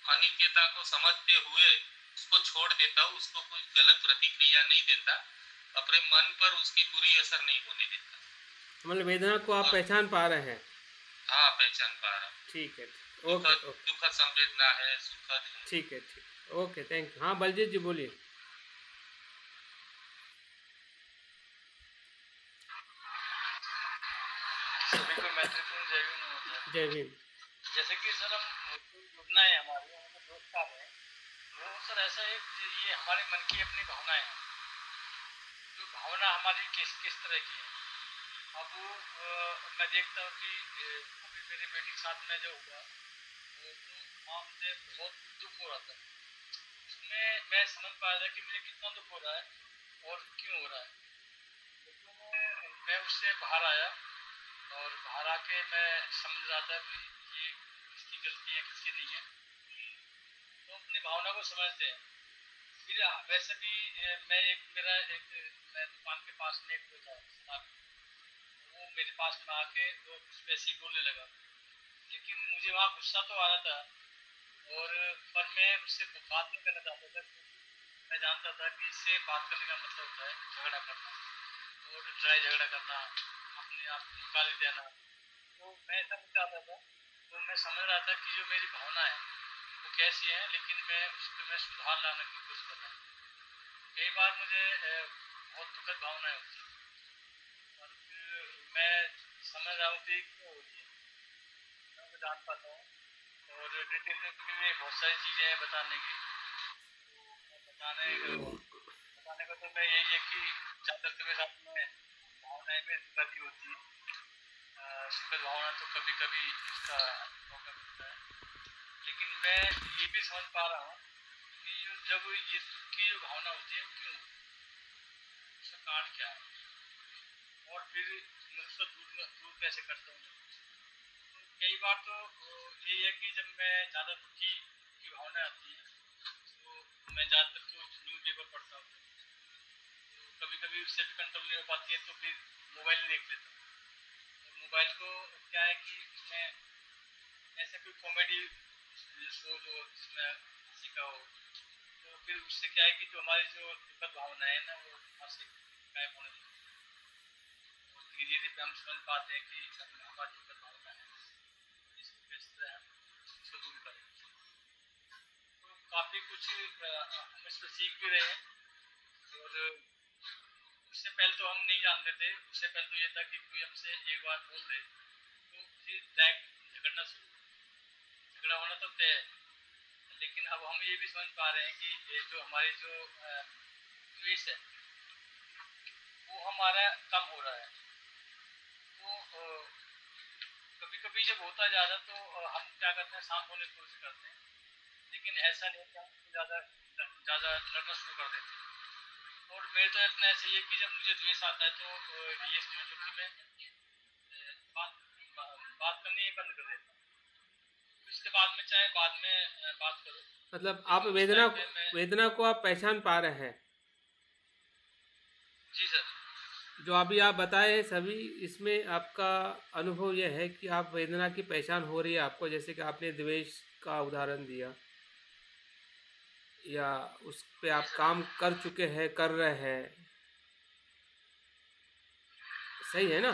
अनित्यता को समझते हुए उसको छोड़ देता हूँ, उसको कोई गलत प्रतिक्रिया नहीं देता, अपने मन पर उसकी बुरी असर नहीं होने देता। मतलब वेदना को आप और पहचान पा रहे हैं? हाँ, पहचान पा रहा हूँ। ठीक है, ओके दुखद ओके, दुखद संवेदना है, सुखद है। ठीक है, ठीक, ओके, थैंक यू। हाँ बलजीत जी बोलिए। सभी को मैत्रीपूर्ण जय भीम नमस्कार। जय भीम। जैसे कि सर हम योजनाएं हमारी हमारे दोस्त हैं, वो सर ऐसा है कि ये हमारे मन की अपनी भावनाएं हैं। जो भावना हमारी किस किस तरह की है, अब मैं देखता हूँ कि अभी मेरी बेटी के साथ में जो हुआ, तो हाँ मुझे बहुत दुख हो रहा था। उसमें मैं समझ पाया था कि मुझे कितना दुख हो रहा है और क्यों हो रहा है। लेकिन मैं उससे बाहर आया, और बाहर आके मैं समझ रहा था कि ये किसकी गलती है किसकी नहीं है। तो अपनी भावना को समझते हैं। फिर वैसे भी मैं दुकान के पास में एक था शराब, वो मेरे पास में आके वो कुछ वैसे ही बोलने लगा, लेकिन मुझे वहाँ गुस्सा तो आ रहा था, और पर मैं उससे बात नहीं करना चाहता था, क्योंकि मैं जानता था कि इससे बात करने का मतलब होता है झगड़ा करना, और लड़ाई झगड़ा करना, अपने आप को निकाल देना। तो मैं ऐसा नहीं चाहता था। तो मैं समझ रहा था कि जो मेरी भावना है वो कैसी है, लेकिन मैं सुधार लाने की कोशिश कर रहा हूँ। कई बार मुझे बहुत दुखद भावनाएं होती हैं, और फिर मैं समझ रहा हूँ कि क्यों होती है, मैं उनको जान पाता हूँ। और डिटेल में भी बहुत सारी चीज़ें हैं बताने की। तो बताने का तो मैं यही है कि ज़्यादातर मेरे साथ में भावनाएं में दुखद ही होती है। सुखद भावना तो कभी कभी इसका मौका मिलता है, लेकिन लेकिन मैं ये भी समझ पा रहा हूँ कि जब ये दुख की जो भावना होती है वो क्यों होती है, उसका कारण क्या है, और फिर मैं उसको दूर कैसे करता हूँ। तो कई बार तो ये है कि जब मैं ज़्यादा दुखी की भावना आती है तो मैं ज़्यादातर तो न्यूज़ पेपर पढ़ता हूँ, तो कभी कभी उससे भी कंट्रोल नहीं हो पाती है तो फिर मोबाइल देख लेता हूँ। और मोबाइल को क्या है कि उसमें ऐसा कोई कॉमेडी शो जो जिसमें हंसी का हो, तो फिर उससे क्या है कि जो हमारी जो दुखद भावना है ना वो वहाँ से गायब होने लगती है, और धीरे धीरे हम समझ पाते हैं कि हमारी दुखद भावना है, इसको किस तरह हम उसको दूर करें। तो काफ़ी कुछ हम इसमें सीख भी रहे हैं। और उससे पहले तो हम नहीं जानते थे, उससे पहले तो ये था कि कोई हमसे एक बार बोल दे तो फिर डायरेक्ट झगड़ना शुरू, झगड़ा होना तो तय है। लेकिन अब हम ये भी समझ पा रहे हैं कि ये जो हमारी जो द्वेष है वो हमारा कम हो रहा है। तो कभी कभी जब होता ज़्यादा तो हम क्या करते हैं, शांत होने की कोशिश करते हैं, लेकिन ऐसा नहीं कि हम ज़्यादा ज़्यादा लड़ना शुरू कर देते हैं। और मेरे तो इतना ऐसा ही है कि जब मुझे द्वेष आता है तो ये समझ लो कि मैं बात बात करनी ही बंद कर देता हूँ। उसके बाद में चाहे बाद में बात करो, मतलब आप लेकिन उस वेदना टाइम पे मैं। वेदना को आप पहचान पा रहे हैं। जी सर। जो अभी आप बताए सभी, इसमें आपका अनुभव यह है कि आप वेदना की पहचान हो रही है आपको, जैसे कि आपने द्वेष का उदाहरण दिया, या उस पे जी आप सर। काम कर चुके हैं, कर रहे हैं। सही है ना?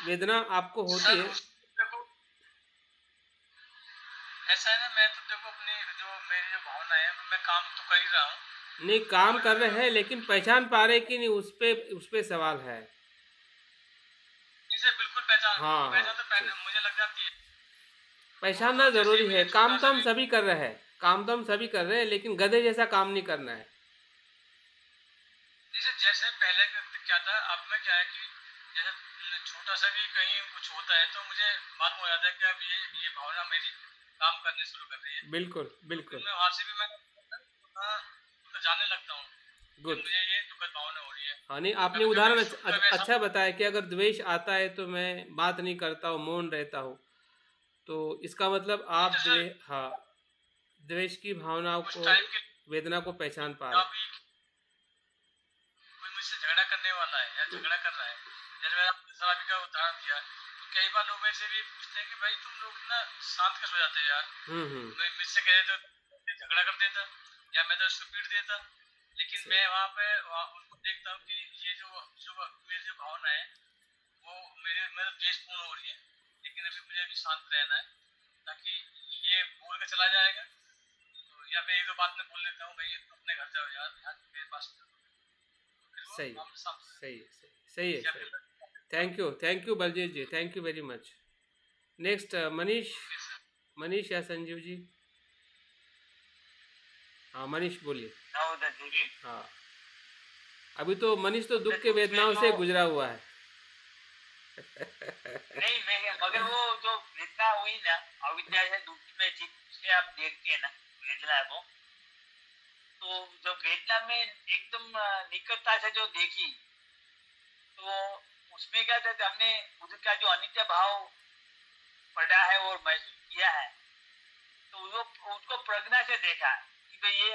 वेदना आपको होती सर है। उस देखो ऐसा है ना, मैं तो देखो अपनी जो मेरी जो भावना है मैं काम तो कर ही रहा हूँ। नहीं, काम और कर रहे हैं लेकिन पहचान पा रहे कि नहीं, उस पे सवाल है। इसे बिल्कुल पहचान हाँ हाँ, पहचान तो सही। पहले मुझे लग जाती है। पहचानना और जैसे जरूरी है। मुझे काम छोटा तो सा हम भी, सभी कर रहे हैं, काम तो हम सभी कर रहे हैं, लेकिन गधे जैसा काम नहीं करना है। जैसे जैसे पहले क्या था, अब में क्या है कि जैसे छोटा सा भी कहीं कुछ होता है तो मुझे मालूम हो जाता है कि अब ये भावना मेरी काम करने शुरू कर रही है। बिल्कुल तो फिर बिल्कुल। मैं वहां से भी मैं तो जानने लगता हूँ कि गुड। मुझे ये दुखद भावना हो रही है। हाँ, नहीं, आपने कभी कभी उदाहरण सुख का भी ऐसा। अच्छा बताया कि अगर द्वेष आता है तो मैं बात नहीं करता हूँ, मौन रहता हूँ। तो इसका मतलब नहीं आप तो सर हाँ, द्वेष की भावनाओं उस को, टाइम के वेदना को पहचान पा या रहे भी कोई मुझसे झगड़ा करने वाला है या झगड़ा कर रहा है, जैसे मैंने आपको शराबी का उदाहरण दिया, तो कई बार लोग मेरे से भी पूछते हैं कि भाई तुम लोग ना शांत कैसे हो जाते हैं यार। हैं। हम्म। मुझसे कह देते तो झगड़ा कर देता या मैं तो उसको पीट देता। लेकिन सही। मैं वहाँ उनको देखता हूँ कि ये जो जो मेरी जो भावना है वो मेरे द्वेषपूर्ण हो रही है, लेकिन अभी मुझे अभी शांत रहना है, ताकि ये बोल के चला जाएगा तो, या फिर एक दो बात में बोल लेता हूँ भाई अपने घर जाओ यार, यहाँ मेरे पास मत आओ। तो फिर वो सही हम साफ सही सही सही है, या सही। फिर thank you Baljeet ji, thank you very much. Next Manish. Okay sir. Manish या संजीव जी? हाँ, मनीष बोलिए। जी। हाँ, अभी तो मनीष तो दुख के उसमें वेदनाओं जो से गुजरा हुआ है। नहीं मैं मगर वो जो वेदना हुई ना, अविद्या से दुख में जिससे आप देखते हैं ना वेदना को, तो जब वेदना में एकदम निकटता से जो देखी, तो उसमें क्या था कि हमने उसका जो अनित्य भाव पढ़ा है और महसूस किया है, तो वो उसको प्रज्ञा से देखा कि भाई ये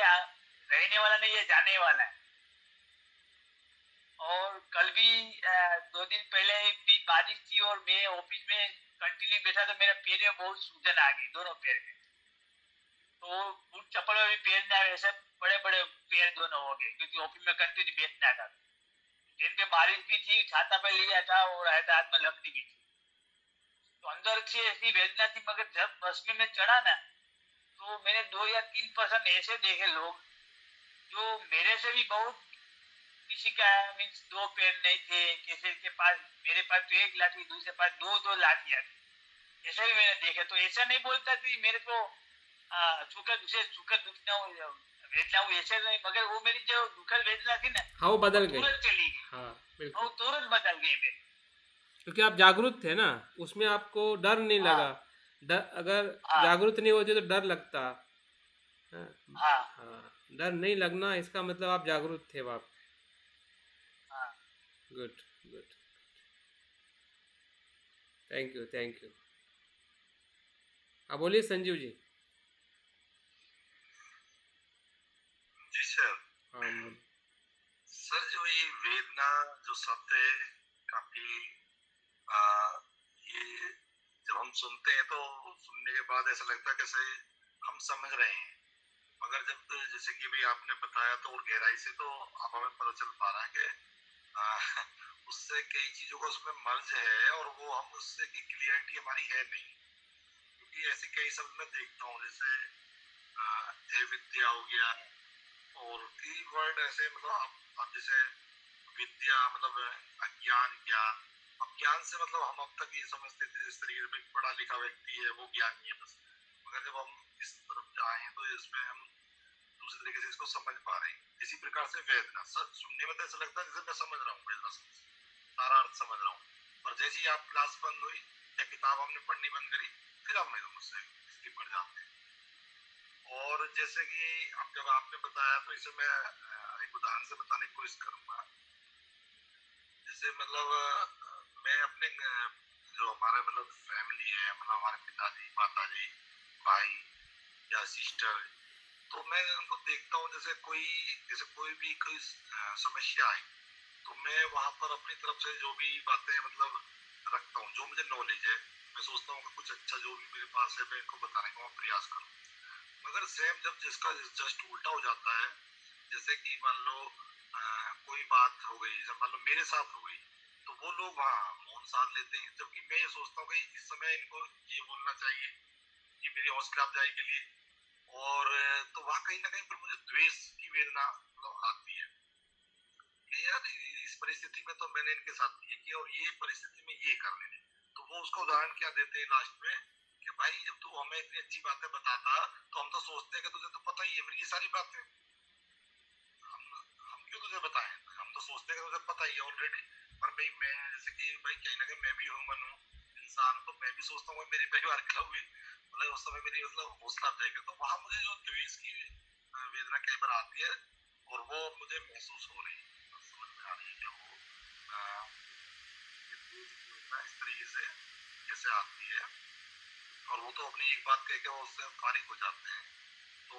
रहने वाला नहीं, ये जाने वाला है। और कल भी 2 दिन पहले भी बारिश थी और मैं ऑफिस में कंटिन्यू बैठा, तो मेरे पैर में बहुत सूजन आ गई, दोनों पैर में। तो बूट चप्पल में भी पैर ना, ऐसे बड़े बड़े पैर दोनों हो गए, क्योंकि ऑफिस में कंटिन्यू बैठना था। दिन पे बारिश भी थी, छाता पे लिया था और हाथ में लकड़ी भी थी, तो अंदर से ऐसी वेदना थी। मगर जब बस में मैं चढ़ा ना, तो मैंने 2 या 3% ऐसे देखे लोग जो मेरे से भी बहुत, किसी का मीन्स 2 पैर नहीं थे, किसी के पास, मेरे पास तो 1 लाठी, दूसरे पास 2 लाठियां थी, ऐसा भी मैंने देखा। तो ऐसा नहीं बोलता कि मेरे को सुखद दुख ना हो, वेदना हुई, ऐसे नहीं, मगर वो मेरी जो दुखद वेदना थी ना, हाँ, वो वो बदल गई। तुरंत चली गई, हाँ, वो बिल्कुल। तुरंत बदल गई मेरी। क्योंकि आप जागरूक थे ना, उसमें आपको डर नहीं हाँ लगा डर अगर हाँ जागरूक नहीं होते तो डर लगता। हाँ। हाँ हाँ, डर नहीं लगना इसका मतलब आप जागरूक थे आप। हाँ। Good, good. Thank you, thank you. हाँ, बोलिए संजीव जी। जी सर। हाँ, बोलिए। सर जो ये वेदना जो शब्द है काफी आ, ये जब हम सुनते हैं तो सुनने के बाद ऐसा लगता है कैसे हम समझ रहे हैं, मगर जब जैसे कि भी आपने बताया तो और गहराई से तो अब हमें पता चल पा रहा है कि आ, उससे कई चीजों का उसमें मर्ज है और वो हम उससे की क्लियरिटी हमारी है नहीं, क्योंकि ऐसे कई शब्द मैं देखता हूँ जैसे विद्या हो गया और कई वर्ड ऐसे मतलब आप जैसे विद्या मतलब अज्ञान ज्ञान, अब ज्ञान से मतलब हम अब तक ये समझते थे जिस तरीके से पढ़ा लिखा व्यक्ति है वो ज्ञानी है बस, मगर जब हम इस तरफ आए हैं तो इसमें हम दूसरे तरीके से इसको समझ पा रहे हैं। इसी प्रकार से वेदना सर सुनने में तो ऐसा लगता है जैसे मैं समझ रहा हूँ वेदना शब्द से सारा अर्थ समझ रहा हूँ, और जैसे ही आप क्लास बंद हुई या किताब हमने पढ़नी बंद करी फिर हम एकदम उससे स्किप कर जाते हैं। और जैसे कि अब जब आपने बताया तो इसे मैं एक उदाहरण से बताने की कोशिश करूंगा। जैसे मतलब मैं अपने जो हमारा मतलब फैमिली है मतलब हमारे पिताजी माताजी भाई या सिस्टर, तो मैं उनको देखता हूँ जैसे कोई भी कोई समस्या आई तो मैं वहां पर अपनी तरफ से जो भी बातें मतलब रखता हूँ जो मुझे नॉलेज है, मैं सोचता हूँ कि कुछ अच्छा जो भी मेरे पास है मैं इनको बताने का प्रयास करूँ, मगर सेम जब जिसका जस्ट उल्टा हो जाता है, जैसे कि मान लो कोई बात हो गई जैसे मान लो मेरे साथ हो गई तो वो लोग वहाँ मौन साध लेते हैं, जबकि मैं ये सोचता हूँ कि इस समय इनको ये बोलना चाहिए कि मेरी हौसला अफजाई के लिए, और तो वहाँ कहीं ना कहीं पर मुझे द्वेष की वेदना मतलब आती है कि यार इस परिस्थिति में तो मैंने इनके साथ ये किया और ये परिस्थिति में ये कर लेंगे, तो वो उसका उदाहरण क्या देते हैं लास्ट में कि भाई जब तू हमें इतनी अच्छी बातें बताता तो हम तो सोचते हैं कि तुझे तो पता ही है फिर ये सारी बातें हम क्यों तुझे बताएं, हम तो सोचते हैं कि तुझे पता ही है ऑलरेडी। पर भाई मैं जैसे कि भाई कहीं ना कहीं मैं भी ह्यूमन हूँ इंसान, तो मैं भी सोचता हूँ मेरे परिवार के लोग भी मतलब उस समय मेरी मतलब हौसला अफजाई करता, तो वहां मुझे जो द्वेष की वेदना कई बार आती है और वो मुझे महसूस हो रही है, समझ में आ रही है कि वो ये द्वेष की वेदना इस तरीके से कैसे आती है, और वो तो अपनी एक बात कह के वो उससे फारिग हो जाते हैं, तो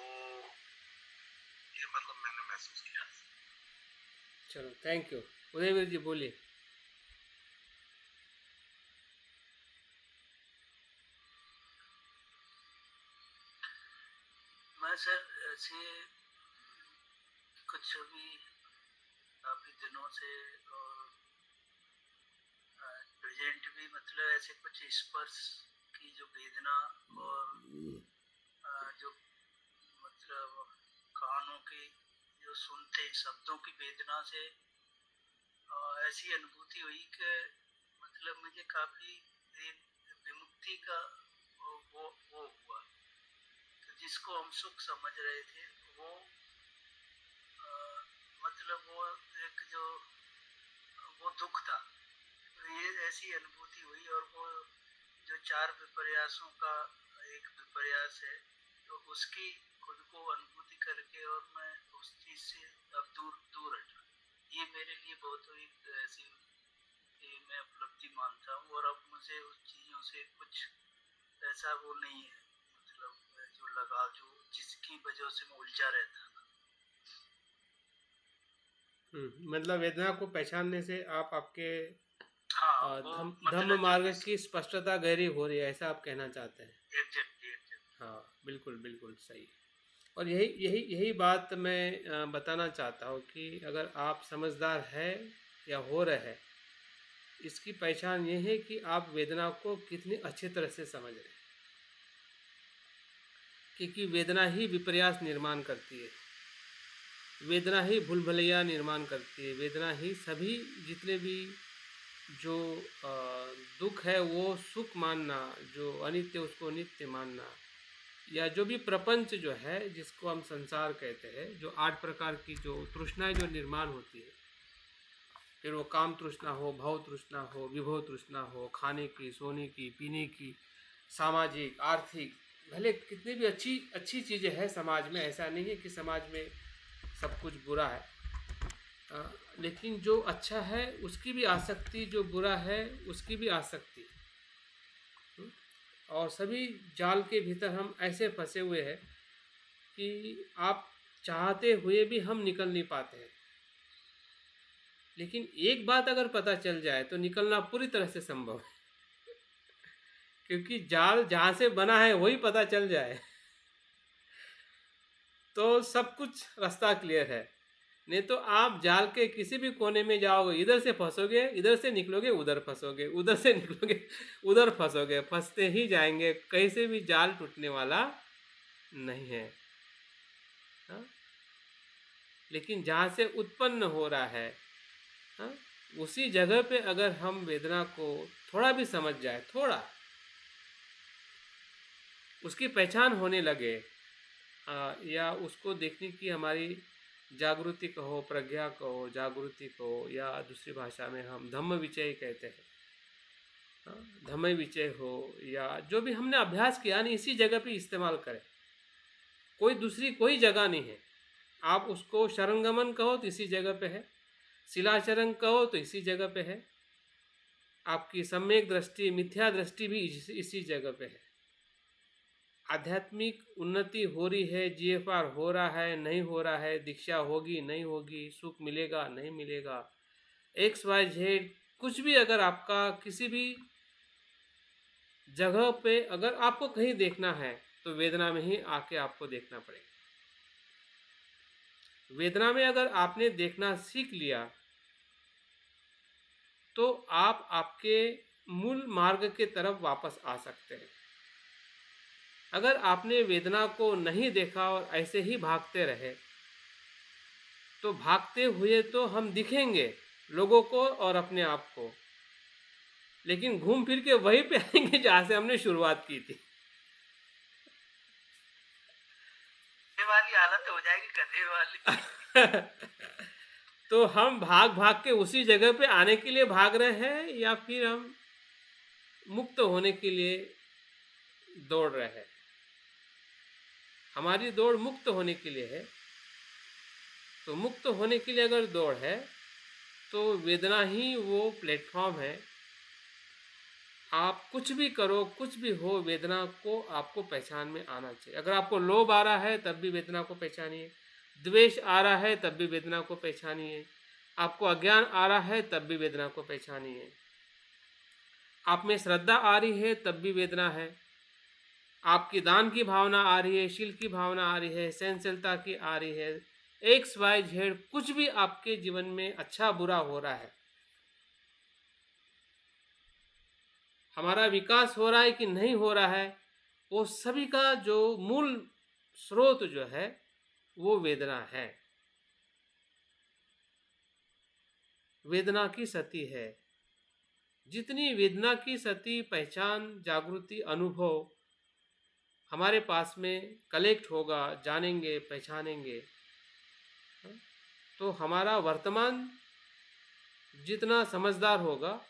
ये मतलब मैंने महसूस किया। चलो, थैंक यू। उदयवीर जी बोलिए। मैं सर ऐसे कुछ अभी काफ़ी दिनों से और प्रेजेंट भी मतलब ऐसे कुछ स्पर्श की जो वेदना और जो मतलब कानों की जो सुनते शब्दों की वेदना से ऐसी अनुभूति हुई कि मतलब मुझे काफ़ी एक विमुक्ति का वो हुआ, तो जिसको हम सुख समझ रहे थे वो मतलब वो एक जो वो दुख था, तो ये ऐसी अनुभूति हुई और वो जो चार विपर्यासों का एक विपर्यास है तो उसकी खुद को अनुभूति करके और मैं उस चीज़ से अब दूर दूर हटा, ये मेरे लिए बहुत ही ऐसी कि मैं उपलब्धि मानता हूँ और अब मुझे उस चीज़ों से कुछ ऐसा वो नहीं है मतलब जो लगा जो जिसकी वजह से मैं उलझा रहता था। मतलब वेदना को पहचानने से आप आपके हाँ वो धम्म मतलब मार्ग की स्पष्टता गहरी हो रही है, ऐसा आप कहना चाहते हैं। एग्जैक्टली हाँ, बिल्कुल बिल्कुल सही। और यही यही यही बात मैं बताना चाहता हूँ कि अगर आप समझदार है या हो रहे हैं, इसकी पहचान ये है कि आप वेदना को कितनी अच्छी तरह से समझ रहे हैं, क्योंकि वेदना ही विपर्यास निर्माण करती है, वेदना ही भूल भुलैया निर्माण करती है, वेदना ही सभी जितने भी जो दुख है वो सुख मानना, जो अनित्य उसको नित्य मानना, या जो भी प्रपंच जो है जिसको हम संसार कहते हैं, जो 8 प्रकार की जो तृष्णाएं जो निर्माण होती है, फिर वो काम तृष्णा हो, भव तृष्णा हो, विभव तृष्णा हो, खाने की, सोने की, पीने की, सामाजिक, आर्थिक, भले कितनी भी अच्छी अच्छी चीज़ें हैं समाज में, ऐसा नहीं है कि समाज में सब कुछ बुरा है, लेकिन जो अच्छा है उसकी भी आसक्ति, जो बुरा है उसकी भी आसक्ति, और सभी जाल के भीतर हम ऐसे फंसे हुए हैं कि आप चाहते हुए भी हम निकल नहीं पाते हैं। लेकिन एक बात अगर पता चल जाए तो निकलना पूरी तरह से संभव है, क्योंकि जाल जहाँ से बना है वही पता चल जाए तो सब कुछ रास्ता क्लियर है। नहीं तो आप जाल के किसी भी कोने में जाओगे, इधर से फंसोगे, इधर से निकलोगे उधर फंसोगे, उधर से निकलोगे उधर फंसोगे, फंसते ही जाएंगे, कहीं से भी जाल टूटने वाला नहीं है। हा? लेकिन जहाँ से उत्पन्न हो रहा है, हा? उसी जगह पे अगर हम वेदना को थोड़ा भी समझ जाए, थोड़ा उसकी पहचान होने लगे, या उसको देखने की हमारी जागृति कहो, प्रज्ञा कहो, जागृति कहो, या दूसरी भाषा में हम धम्म विचय कहते हैं, धम्म विचय हो, या जो भी हमने अभ्यास किया नहीं, इसी जगह पे इस्तेमाल करें। कोई दूसरी कोई जगह नहीं है। आप उसको शरणगमन कहो तो इसी जगह पे है, शिलाचरण कहो तो इसी जगह पे है, आपकी सम्यक दृष्टि, मिथ्या दृष्टि भी इसी जगह पे है। आध्यात्मिक उन्नति हो रही है, जीएफआर हो रहा है नहीं हो रहा है, दीक्षा होगी नहीं होगी, सुख मिलेगा नहीं मिलेगा, XYZ कुछ भी अगर आपका किसी भी जगह पे अगर आपको कहीं देखना है तो वेदना में ही आके आपको देखना पड़ेगा। वेदना में अगर आपने देखना सीख लिया तो आप आपके मूल मार्ग के तरफ वापस आ सकते हैं। अगर आपने वेदना को नहीं देखा और ऐसे ही भागते रहे तो भागते हुए तो हम दिखेंगे लोगों को और अपने आप को, लेकिन घूम फिर के वहीं पे आएंगे जहाँ से हमने शुरुआत की थी। ये वाली हालत हो जाएगी गधे वाली। तो हम भाग भाग के उसी जगह पे आने के लिए भाग रहे हैं, या फिर हम मुक्त होने के लिए दौड़ रहे हैं? हमारी दौड़ मुक्त होने के लिए है। तो मुक्त होने के लिए अगर दौड़ है तो वेदना ही वो प्लेटफॉर्म है। आप कुछ भी करो, कुछ भी हो, वेदना को आपको पहचान में आना चाहिए। अगर आपको लोभ आ रहा है तब भी वेदना को पहचानिए, द्वेष आ रहा है तब भी वेदना को पहचानिए, आपको अज्ञान आ रहा है तब भी वेदना को पहचानिए, आप में श्रद्धा आ रही है तब भी वेदना है, आपकी दान की भावना आ रही है, शील की भावना आ रही है, सहनशीलता की आ रही है, XYZ कुछ भी आपके जीवन में अच्छा बुरा हो रहा है, हमारा विकास हो रहा है कि नहीं हो रहा है, वो सभी का जो मूल स्रोत जो है वो वेदना है। वेदना की सती है। जितनी वेदना की सती पहचान, जागृति, अनुभव हमारे पास में कलेक्ट होगा, जानेंगे, पहचानेंगे, तो हमारा वर्तमान जितना समझदार होगा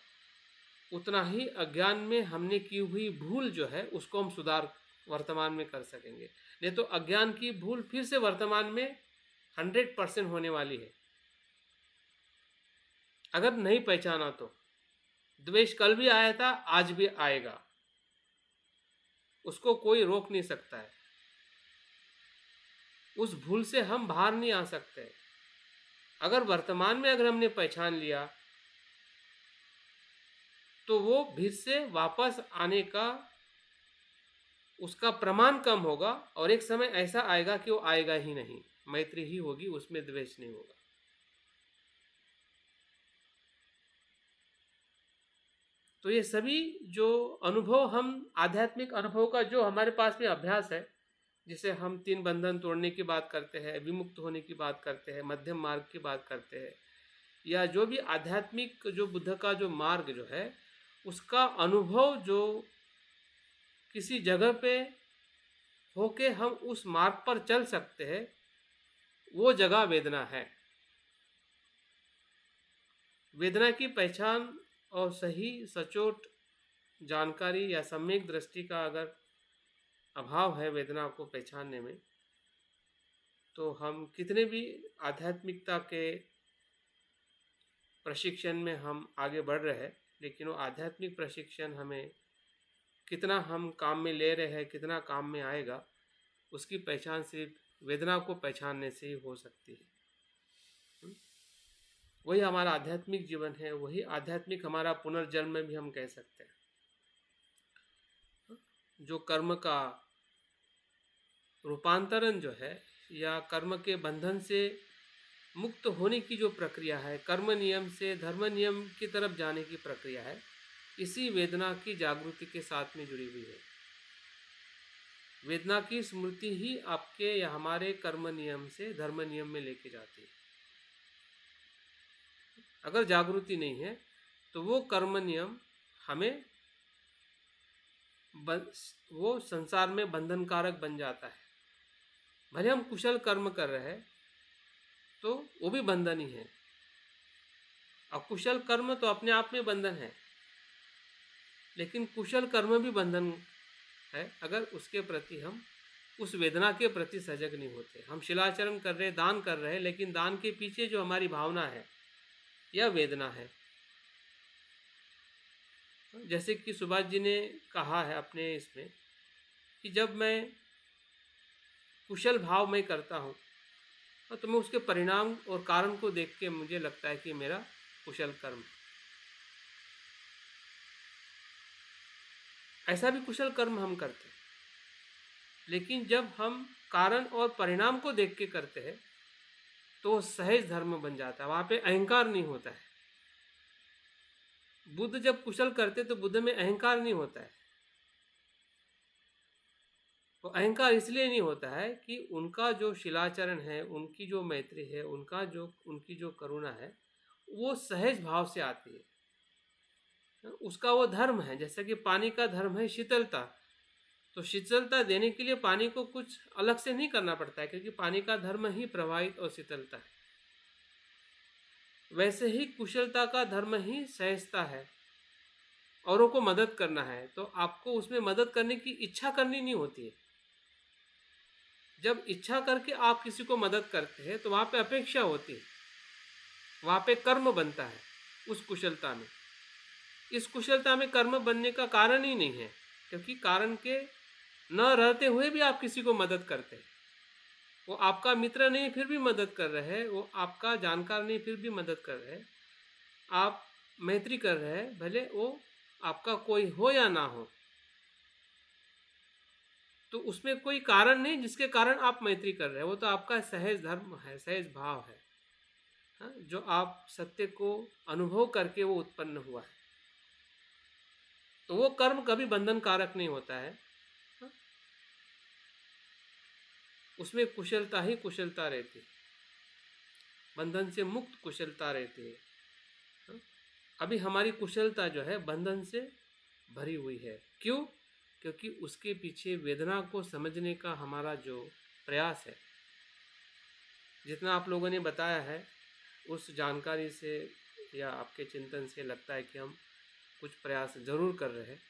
उतना ही अज्ञान में हमने की हुई भूल जो है उसको हम सुधार वर्तमान में कर सकेंगे। नहीं तो अज्ञान की भूल फिर से वर्तमान में 100% होने वाली है अगर नहीं पहचाना तो। द्वेष कल भी आया था, आज भी आएगा, उसको कोई रोक नहीं सकता है। उस भूल से हम बाहर नहीं आ सकते। अगर वर्तमान में अगर हमने पहचान लिया तो वो फिर से वापस आने का उसका प्रमाण कम होगा, और एक समय ऐसा आएगा कि वो आएगा ही नहीं, मैत्री ही होगी, उसमें द्वेष नहीं होगा। तो ये सभी जो अनुभव, हम आध्यात्मिक अनुभव का जो हमारे पास में अभ्यास है, जिसे हम 3 बंधन तोड़ने की बात करते हैं, विमुक्त होने की बात करते हैं, मध्यम मार्ग की बात करते हैं, या जो भी आध्यात्मिक जो बुद्ध का जो मार्ग जो है उसका अनुभव जो किसी जगह पे होके हम उस मार्ग पर चल सकते हैं, वो जगह वेदना है। वेदना की पहचान और सही सचोट जानकारी या सम्यक दृष्टि का अगर अभाव है वेदना को पहचानने में, तो हम कितने भी आध्यात्मिकता के प्रशिक्षण में हम आगे बढ़ रहे हैं, लेकिन वो आध्यात्मिक प्रशिक्षण हमें कितना हम काम में ले रहे हैं, कितना काम में आएगा, उसकी पहचान सिर्फ वेदना को पहचानने से ही हो सकती है। वही हमारा आध्यात्मिक जीवन है, वही आध्यात्मिक हमारा पुनर्जन्म भी हम कह सकते हैं। जो कर्म का रूपांतरण जो है, या कर्म के बंधन से मुक्त होने की जो प्रक्रिया है, कर्म नियम से धर्म नियम की तरफ जाने की प्रक्रिया है, इसी वेदना की जागृति के साथ में जुड़ी हुई है। वेदना की स्मृति ही आपके या हमारे कर्म नियम से धर्म नियम में लेके जाती है। अगर जागृति नहीं है तो वो कर्म नियम हमें वो संसार में बंधनकारक बन जाता है। भले हम कुशल कर्म कर रहे हैं तो वो भी बंधन ही है। अकुशल कर्म तो अपने आप में बंधन है, लेकिन कुशल कर्म भी बंधन है अगर उसके प्रति हम उस वेदना के प्रति सजग नहीं होते। हम शिलाचरण कर रहे, दान कर रहे हैं, लेकिन दान के पीछे जो हमारी भावना है यह वेदना है। जैसे कि सुभाष जी ने कहा है अपने इसमें कि जब मैं कुशल भाव में करता हूँ तो मैं उसके परिणाम और कारण को देख के मुझे लगता है कि मेरा कुशल कर्म है। ऐसा भी कुशल कर्म हम करते हैं, लेकिन जब हम कारण और परिणाम को देख के करते हैं तो सहज धर्म बन जाता है, वहाँ पे अहंकार नहीं होता है। बुद्ध जब कुशल करते तो बुद्ध में अहंकार नहीं होता है। तो अहंकार इसलिए नहीं होता है कि उनका जो शिलाचरण है, उनकी जो मैत्री है, उनकी जो करुणा है, वो सहज भाव से आती है। उसका वो धर्म है। जैसे कि पानी का धर्म है शीतलता, तो शीतलता देने के लिए पानी को कुछ अलग से नहीं करना पड़ता है, क्योंकि पानी का धर्म ही प्रवाहित और शीतलता है। वैसे ही कुशलता का धर्म ही सहजता है, औरों को मदद करना है, तो आपको उसमें मदद करने की इच्छा करनी नहीं होती है। जब इच्छा करके आप किसी को मदद करते हैं तो वहाँ पे अपेक्षा होती है, वहाँ पे कर्म बनता है उस कुशलता में। इस कुशलता में कर्म बनने का कारण ही नहीं है, क्योंकि कारण के न रहते हुए भी आप किसी को मदद करते हैं। वो आपका मित्र नहीं फिर भी मदद कर रहे हैं, वो आपका जानकार नहीं फिर भी मदद कर रहे हैं, आप मैत्री कर रहे हैं, भले वो आपका कोई हो या ना हो। तो उसमें कोई कारण नहीं जिसके कारण आप मैत्री कर रहे हैं, वो तो आपका सहज धर्म है, सहज भाव है, हाँ, जो आप सत्य को अनुभव करके वो उत्पन्न हुआ है। तो वो कर्म कभी बंधन कारक नहीं होता है, हाँ? उसमें कुशलता ही कुशलता रहती है, बंधन से मुक्त कुशलता रहती है। हाँ? अभी हमारी कुशलता जो है बंधन से भरी हुई है। क्यों? क्योंकि उसके पीछे वेदना को समझने का हमारा जो प्रयास है, जितना आप लोगों ने बताया है उस जानकारी से या आपके चिंतन से लगता है कि हम कुछ प्रयास ज़रूर कर रहे हैं,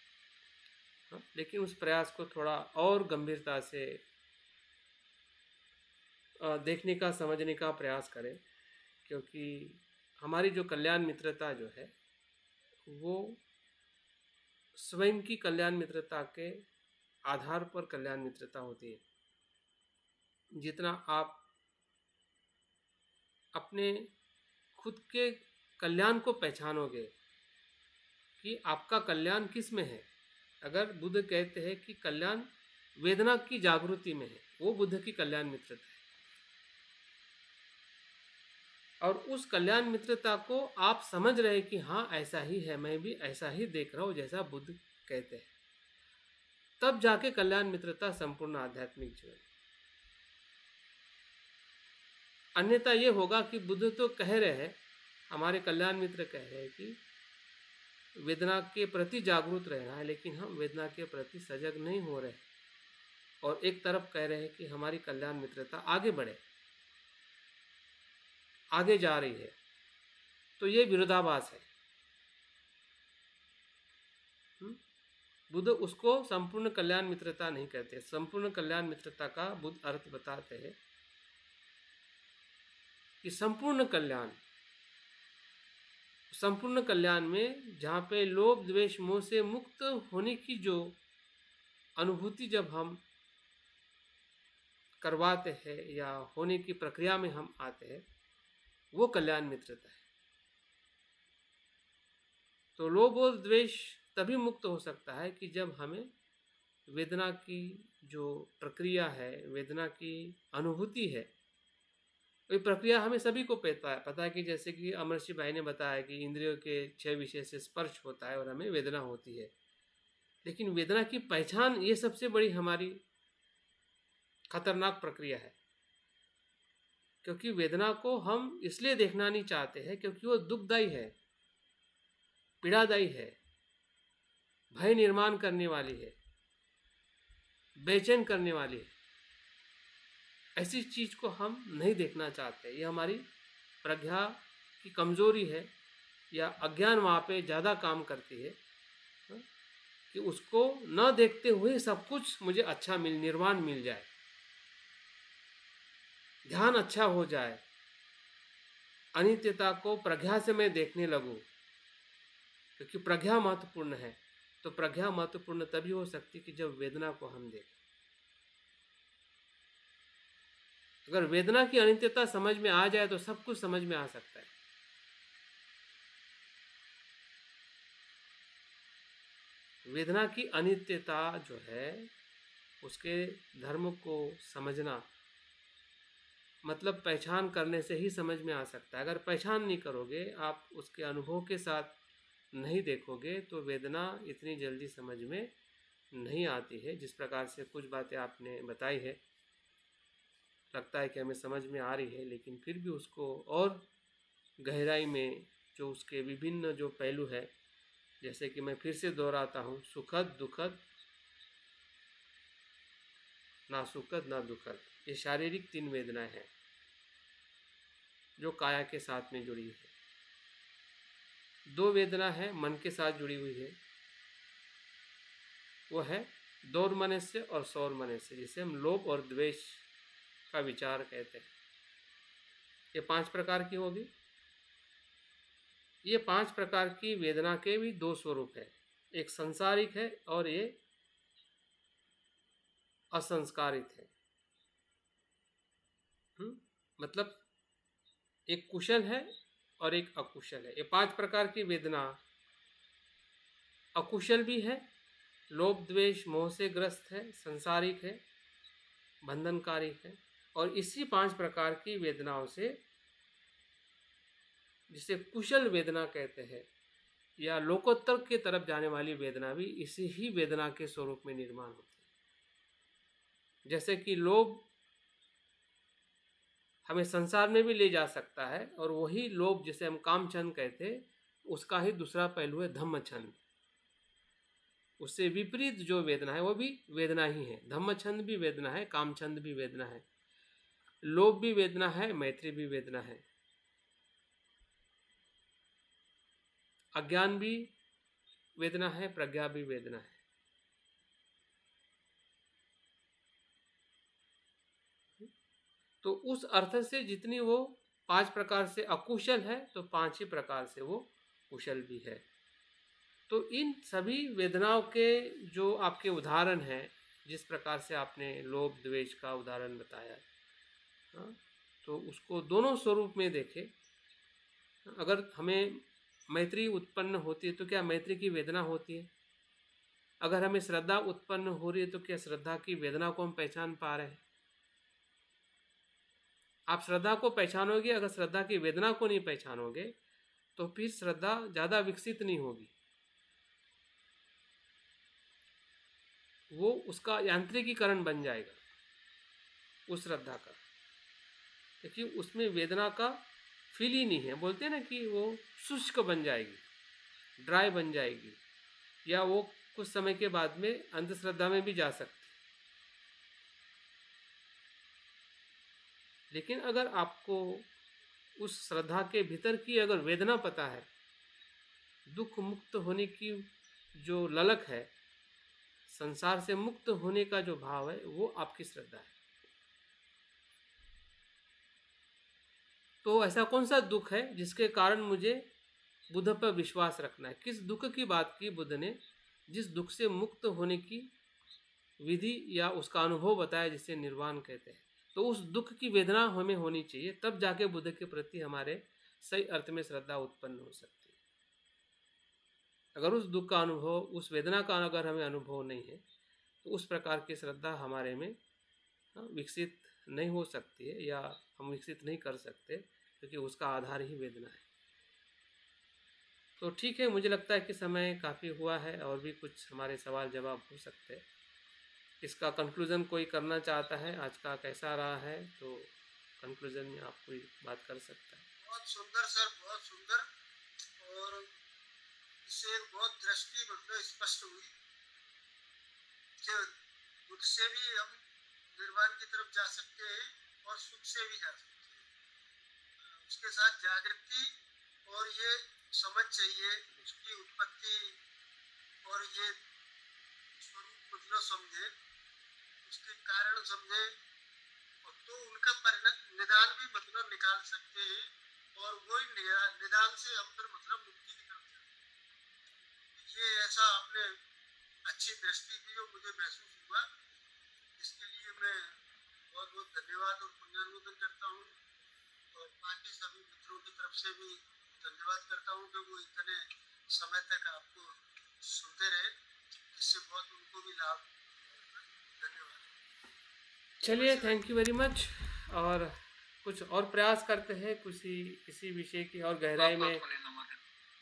हाँ? लेकिन उस प्रयास को थोड़ा और गंभीरता से देखने का, समझने का प्रयास करें, क्योंकि हमारी जो कल्याण मित्रता जो है वो स्वयं की कल्याण मित्रता के आधार पर कल्याण मित्रता होती है। जितना आप अपने खुद के कल्याण को पहचानोगे कि आपका कल्याण किस में है। अगर बुद्ध कहते हैं कि कल्याण वेदना की जागृति में है, वो बुद्ध की कल्याण मित्रता है। और उस कल्याण मित्रता को आप समझ रहे कि हाँ ऐसा ही है, मैं भी ऐसा ही देख रहा हूँ जैसा बुद्ध कहते हैं, तब जाके कल्याण मित्रता संपूर्ण आध्यात्मिक जीवन। अन्यथा ये होगा कि बुद्ध तो कह रहे हैं, हमारे कल्याण मित्र कह रहे हैं कि वेदना के प्रति जागरूक रहना है, लेकिन हम वेदना के प्रति सजग नहीं हो रहे, और एक तरफ कह रहे हैं कि हमारी कल्याण मित्रता आगे बढ़े, आगे जा रही है। तो ये विरोधाभास है। बुद्ध उसको संपूर्ण कल्याण मित्रता नहीं कहते। संपूर्ण कल्याण मित्रता का बुद्ध अर्थ बताते हैं कि संपूर्ण कल्याण में जहाँ पे लोभ द्वेष मोह से मुक्त होने की जो अनुभूति जब हम करवाते हैं या होने की प्रक्रिया में हम आते हैं, वो कल्याण मित्रता है। तो लोभ और द्वेष तभी मुक्त हो सकता है कि जब हमें वेदना की जो प्रक्रिया है, वेदना की अनुभूति है, ये प्रक्रिया हमें सभी को पता है कि जैसे कि अमरशी भाई ने बताया कि इंद्रियों के 6 विषय से स्पर्श होता है और हमें वेदना होती है। लेकिन वेदना की पहचान ये सबसे बड़ी हमारी खतरनाक प्रक्रिया है, क्योंकि वेदना को हम इसलिए देखना नहीं चाहते हैं क्योंकि वो दुखदायी है, पीड़ादायी है, भय निर्माण करने वाली है, बेचैन करने वाली है। ऐसी चीज़ को हम नहीं देखना चाहते। ये हमारी प्रज्ञा की कमज़ोरी है या अज्ञान वहाँ पे ज़्यादा काम करती है कि उसको न देखते हुए सब कुछ मुझे अच्छा निर्वाण मिल जाए, ध्यान अच्छा हो जाए, अनित्यता को प्रज्ञा से मैं देखने लगूं, क्योंकि प्रज्ञा महत्वपूर्ण है। तो प्रज्ञा महत्वपूर्ण तभी हो सकती कि जब वेदना को हम देखें। अगर वेदना की अनित्यता समझ में आ जाए तो सब कुछ समझ में आ सकता है। वेदना की अनित्यता जो है उसके धर्म को समझना मतलब पहचान करने से ही समझ में आ सकता है। अगर पहचान नहीं करोगे, आप उसके अनुभव के साथ नहीं देखोगे, तो वेदना इतनी जल्दी समझ में नहीं आती है। जिस प्रकार से कुछ बातें आपने बताई है, लगता है कि हमें समझ में आ रही है, लेकिन फिर भी उसको और गहराई में जो उसके विभिन्न जो पहलू है, जैसे कि मैं फिर से दोहराता हूँ, सुखद दुखद, ना सुखद ना दुखद, ये शारीरिक 3 वेदनाएं हैं जो काया के साथ में जुड़ी है। 2 वेदना है मन के साथ जुड़ी हुई है, वो है दौर्मनस्य और सौर्मनस्य, जिसे हम लोभ और द्वेष का विचार कहते हैं। ये 5 प्रकार की होगी। ये 5 प्रकार की वेदना के भी 2 स्वरूप है, एक संसारिक है और ये असंस्कारित है। मतलब एक कुशल है और एक अकुशल है। ये 5 प्रकार की वेदना अकुशल भी है, लोभ द्वेष मोह से ग्रस्त है, संसारिक है, बंधनकारी है, और इसी 5 प्रकार की वेदनाओं से, जिसे कुशल वेदना कहते हैं या लोकोत्तर की तरफ जाने वाली वेदना, भी इसी ही वेदना के स्वरूप में निर्माण होती है। जैसे कि लोभ हमें संसार में भी ले जा सकता है, और वही लोभ जिसे हम कामछंद कहते हैं, उसका ही दूसरा पहलू है धम्मछंद। उससे विपरीत जो वेदना है वो भी वेदना ही है। धम्मछंद भी वेदना है, कामछंद भी वेदना है, लोभ भी वेदना है, मैत्री भी वेदना है, अज्ञान भी वेदना है, प्रज्ञा भी वेदना है। तो उस अर्थ से जितनी वो 5 प्रकार से अकुशल है, तो 5 ही प्रकार से वो कुशल भी है। तो इन सभी वेदनाओं के जो आपके उदाहरण हैं, जिस प्रकार से आपने लोभ द्वेष का उदाहरण बताया, तो उसको दोनों स्वरूप में देखें। अगर हमें मैत्री उत्पन्न होती है तो क्या मैत्री की वेदना होती है? अगर हमें श्रद्धा उत्पन्न हो रही है तो क्या श्रद्धा की वेदना को हम पहचान पा रहे हैं? आप श्रद्धा को पहचानोगे, अगर श्रद्धा की वेदना को नहीं पहचानोगे तो फिर श्रद्धा ज़्यादा विकसित नहीं होगी, वो उसका यांत्रिकीकरण बन जाएगा उस श्रद्धा का, क्योंकि उसमें वेदना का फील ही नहीं है। बोलते हैं ना कि वो शुष्क बन जाएगी, ड्राई बन जाएगी, या वो कुछ समय के बाद में अंधश्रद्धा में भी जा सकती। लेकिन अगर आपको उस श्रद्धा के भीतर की अगर वेदना पता है, दुख मुक्त होने की जो ललक है, संसार से मुक्त होने का जो भाव है वो आपकी श्रद्धा है। तो ऐसा कौन सा दुख है जिसके कारण मुझे बुद्ध पर विश्वास रखना है? किस दुख की बात की बुद्ध ने, जिस दुख से मुक्त होने की विधि या उसका अनुभव बताया जिसे निर्वाण कहते हैं? तो उस दुख की वेदना हमें होनी चाहिए, तब जाके बुद्ध के प्रति हमारे सही अर्थ में श्रद्धा उत्पन्न हो सकती है। अगर उस दुख का अनुभव, उस वेदना का अगर हमें अनुभव नहीं है तो उस प्रकार की श्रद्धा हमारे में विकसित नहीं हो सकती है, या हम विकसित नहीं कर सकते, क्योंकि उसका आधार ही वेदना है। तो ठीक है, मुझे लगता है कि समय काफ़ी हुआ है और भी कुछ हमारे सवाल जवाब हो सकते हैं। इसका कंक्लूज़न कोई करना चाहता है? आज का कैसा रहा है, तो कंक्लूज़न में आप कोई बात कर सकता है? बहुत सुंदर सर, बहुत सुंदर। और इससे एक बहुत दृष्टि मतलब स्पष्ट हुई कि दुख से भी हम निर्वाण की तरफ जा सकते हैं और सुख से भी जा सकते हैं। उसके साथ जागृति और ये समझ चाहिए, उसकी उत्पत्ति और ये स्वरूप मतलब समझे, उसके कारण समझे, और तो उनका निदान भी मतलब निकाल सकते हैं, और वही निदान से हम फिर मतलब मुक्ति की तरफ जाते हैं। ये ऐसा आपने अच्छी दृष्टि दी जो मुझे महसूस हुआ, इसके लिए मैं बहुत बहुत धन्यवाद और पुण्यानुमोदन करता हूँ। और बाकी सभी मित्रों की तरफ से भी धन्यवाद करता हूँ कि वो इतने समय तक आपको सुनते रहे, इससे बहुत उनको भी लाभ। धन्यवाद। चलिए, थैंक यू वेरी मच। और कुछ और प्रयास करते हैं किसी विषय की और गहराई में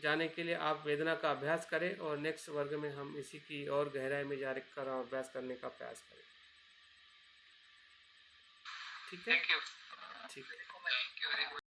जाने के लिए। आप वेदना का अभ्यास करें और नेक्स्ट वर्ग में हम इसी की और गहराई में जाकर अभ्यास करने का प्रयास करें। ठीक है, थैंक यू। ठीक है। Thank you very much.